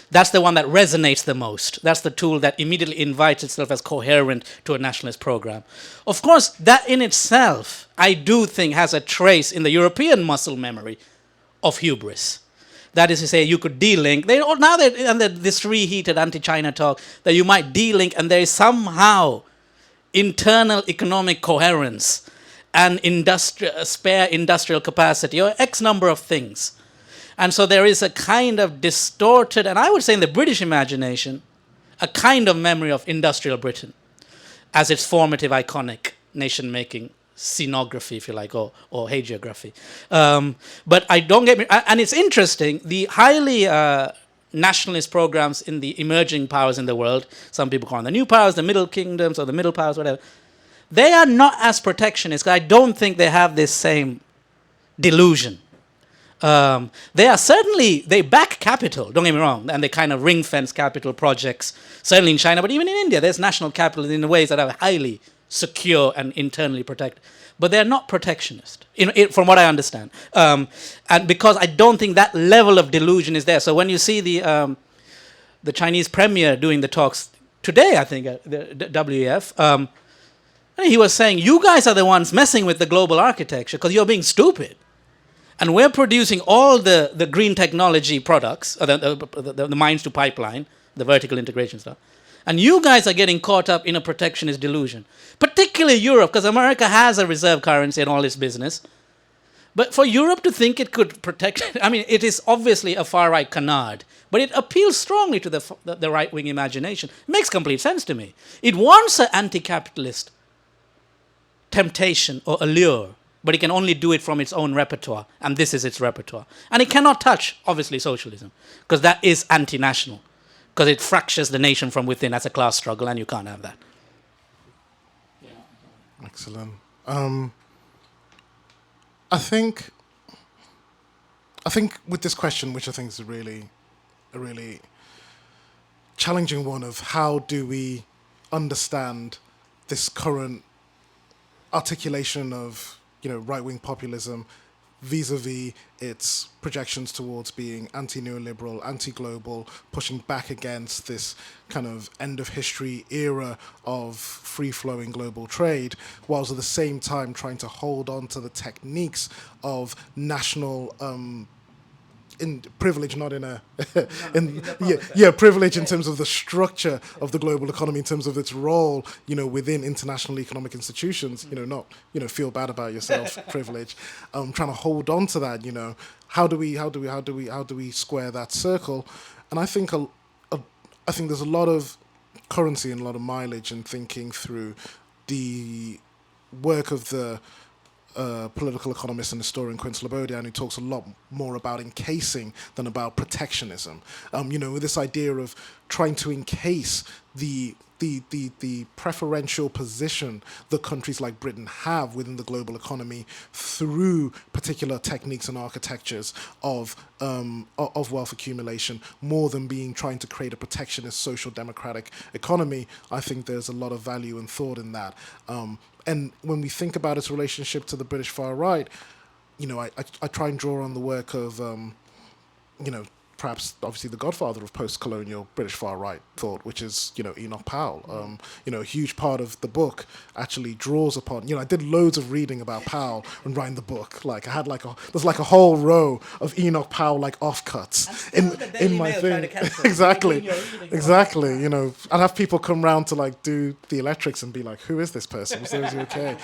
That's the one that resonates the most. That's the tool that immediately invites itself as coherent to a nationalist program. Of course, that in itself, I do think, has a trace in the European muscle memory of hubris. That is to say, you could de-link. Now they're under this reheated anti-China talk that you might de-link, and there is somehow internal economic coherence and spare industrial capacity, or X number of things. And so there is a kind of distorted, and I would say in the British imagination, a kind of memory of industrial Britain as its formative, iconic, nation-making scenography, if you like, or hagiography. But I don't get me, and it's interesting, the highly nationalist programs in the emerging powers in the world, some people call them the new powers, the middle kingdoms, or the middle powers, whatever, they are not as protectionist. I don't think they have this same delusion. They are certainly, they back capital, don't get me wrong, and they kind of ring-fence capital projects, certainly in China, but even in India, there's national capital in ways that are highly secure and internally protected. But they're not protectionist, from what I understand. And because I don't think that level of delusion is there. So when you see the Chinese premier doing the talks today, I think, at the WEF, he was saying, you guys are the ones messing with the global architecture because you're being stupid. And we're producing all the green technology products, the mines to pipeline, the vertical integration stuff. And you guys are getting caught up in a protectionist delusion. Particularly Europe, because America has a reserve currency and all this business. But for Europe to think it could protect, I mean, it is obviously a far-right canard, but it appeals strongly to the right-wing imagination. It makes complete sense to me. It wants an anti-capitalist temptation or allure, but it can only do it from its own repertoire, and this is its repertoire. And it cannot touch, obviously, socialism, because that is anti-national, because it fractures the nation from within as a class struggle, and you can't have that. Excellent. I think with this question, which I think is a really challenging one, of how do we understand this current articulation of right-wing populism vis-a-vis its projections towards being anti-neoliberal, anti-global, pushing back against this kind of end-of-history era of free-flowing global trade, whilst at the same time trying to hold on to the techniques of national in privilege, not in a privilege in terms of the structure of the global economy, in terms of its role, within international economic institutions. Not feel bad about yourself, privilege. Trying to hold on to that. How do we square that circle? And I think there's a lot of currency and a lot of mileage in thinking through the work of the political economist and historian Quinn Slobodian, who talks a lot more about encasing than about protectionism. With this idea of trying to encase the preferential position that countries like Britain have within the global economy through particular techniques and architectures of wealth accumulation, more than trying to create a protectionist social democratic economy. I think there's a lot of value and thought in that. And when we think about its relationship to the British far right, I try and draw on the work of, perhaps obviously the godfather of post-colonial British far right thought, which is, Enoch Powell. A huge part of the book actually draws upon, I did loads of reading about Powell when writing the book. Like I had there's a whole row of Enoch Powell offcuts in my thing. Exactly. I'd have people come round to do the electrics and be like, who is this person? Is he okay?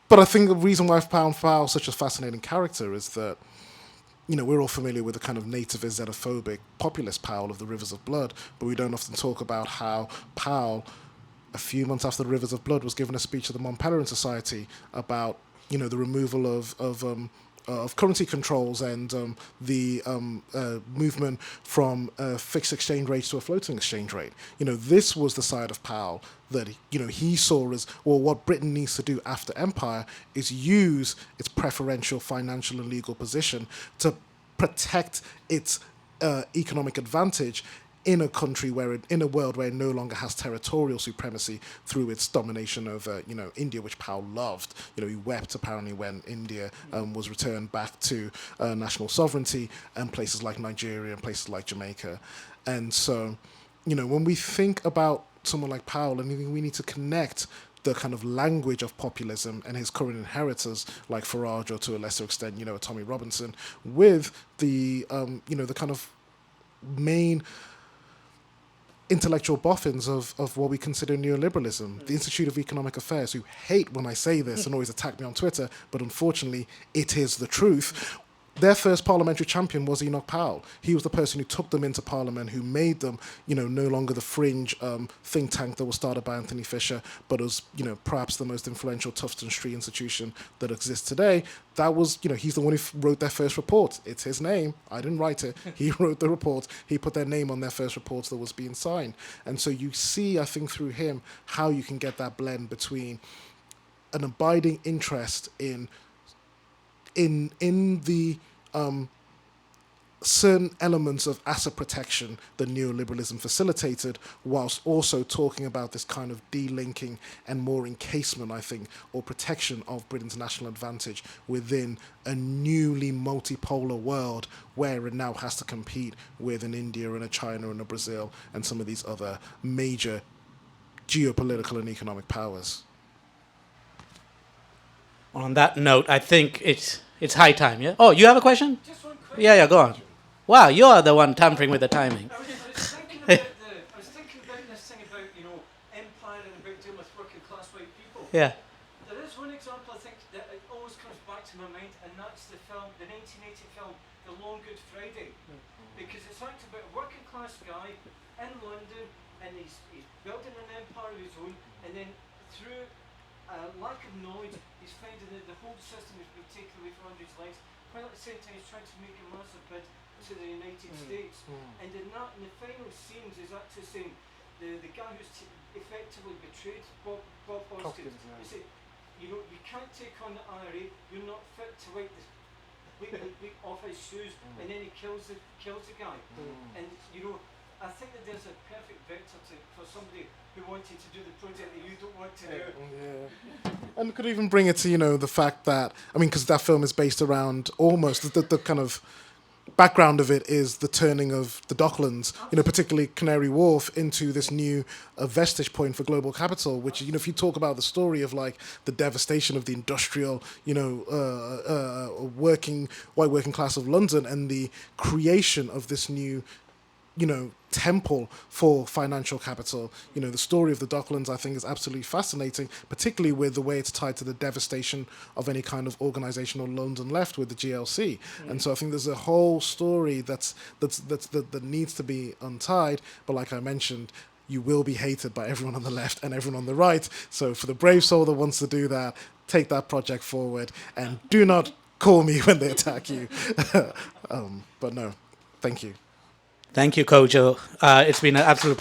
But I think the reason why I've found Powell such a fascinating character is that we're all familiar with the kind of nativist, xenophobic, populist Powell of the Rivers of Blood, but we don't often talk about how Powell, a few months after the Rivers of Blood, was given a speech at the Mont Pelerin Society about, the removal of currency controls and the movement from a fixed exchange rate to a floating exchange rate. This was the side of Powell that he saw as, well, what Britain needs to do after empire is use its preferential financial and legal position to protect its economic advantage in a country in a world where it no longer has territorial supremacy through its domination over, India, which Powell loved. He wept apparently when India was returned back to national sovereignty, and places like Nigeria and places like Jamaica. And so, when we think about someone like Powell, I think we need to connect the kind of language of populism and his current inheritors, like Farage, or to a lesser extent, Tommy Robinson, with the, the kind of main intellectual boffins of what we consider neoliberalism. The Institute of Economic Affairs, who hate when I say this and always attack me on Twitter, but unfortunately it is the truth. Their first parliamentary champion was Enoch Powell. He was the person who took them into parliament, who made them, no longer the fringe think tank that was started by Anthony Fisher, but was, perhaps the most influential Tufton Street institution that exists today. That was, he's the one who wrote their first report. It's his name. I didn't write it. He wrote the report. He put their name on their first reports that was being signed. And so you see, I think, through him, how you can get that blend between an abiding interest in the certain elements of asset protection that neoliberalism facilitated, whilst also talking about this kind of delinking and more encasement, I think, or protection of Britain's national advantage within a newly multipolar world where it now has to compete with an India and a China and a Brazil and some of these other major geopolitical and economic powers. On that note, I think it's high time, yeah? Oh, you have a question? Just one quick Yeah, go on. Wow, you're the one tampering with the timing. I was thinking about this thing about, empire and about dealing with working class white people. Yeah. There is one example, I think, that it always comes back to my mind, and that's the 1980 film, The Long Good Friday. Because it's talking about a working class guy in London, and he's building an empire of his own, and then through lack of knowledge, he's finding that the whole system has been taken away from under his legs, while at the same time he's trying to make a massive bid to the United States. And in the final scenes is actually saying the guy who's effectively betrayed Bob Hoskins. He said, you can't take on the IRA, you're not fit to wipe the week off his shoes, and then he kills the guy. And I think that there's a perfect vector for somebody who wanted to do the project that you don't want to do. Yeah. And could even bring it to, the fact that, because that film is based around almost the kind of background of it is the turning of the Docklands, particularly Canary Wharf, into this new vestige point for global capital, which, if you talk about the story of like the devastation of the industrial, white working class of London and the creation of this new temple for financial capital. The story of the Docklands, I think, is absolutely fascinating, particularly with the way it's tied to the devastation of any kind of organizational London left with the GLC. And so I think there's a whole story that needs to be untied. But like I mentioned, you will be hated by everyone on the left and everyone on the right. So for the brave soul that wants to do that, take that project forward and do not call me when they attack you. But no, thank you. Thank you, Kojo. It's been an absolute...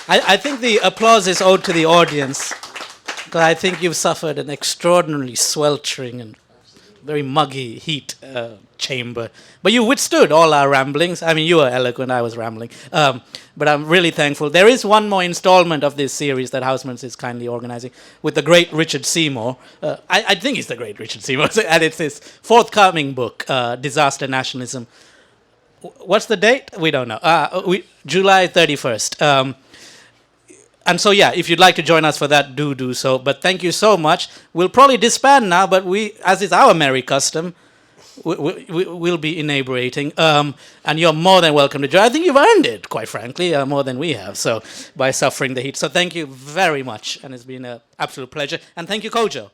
I think the applause is owed to the audience, because I think you've suffered an extraordinarily sweltering and very muggy heat chamber. But you withstood all our ramblings. You were eloquent, I was rambling. But I'm really thankful. There is one more installment of this series that Housmans is kindly organizing with the great Richard Seymour. I think it's the great Richard Seymour. And it's his forthcoming book, Disaster Nationalism. What's the date? We don't know. July 31st. And so, if you'd like to join us for that, do so. But thank you so much. We'll probably disband now, but as is our merry custom, we'll be inebriating. And you're more than welcome to join. I think you've earned it, quite frankly, more than we have, so by suffering the heat. So thank you very much, and it's been an absolute pleasure. And thank you, Kojo.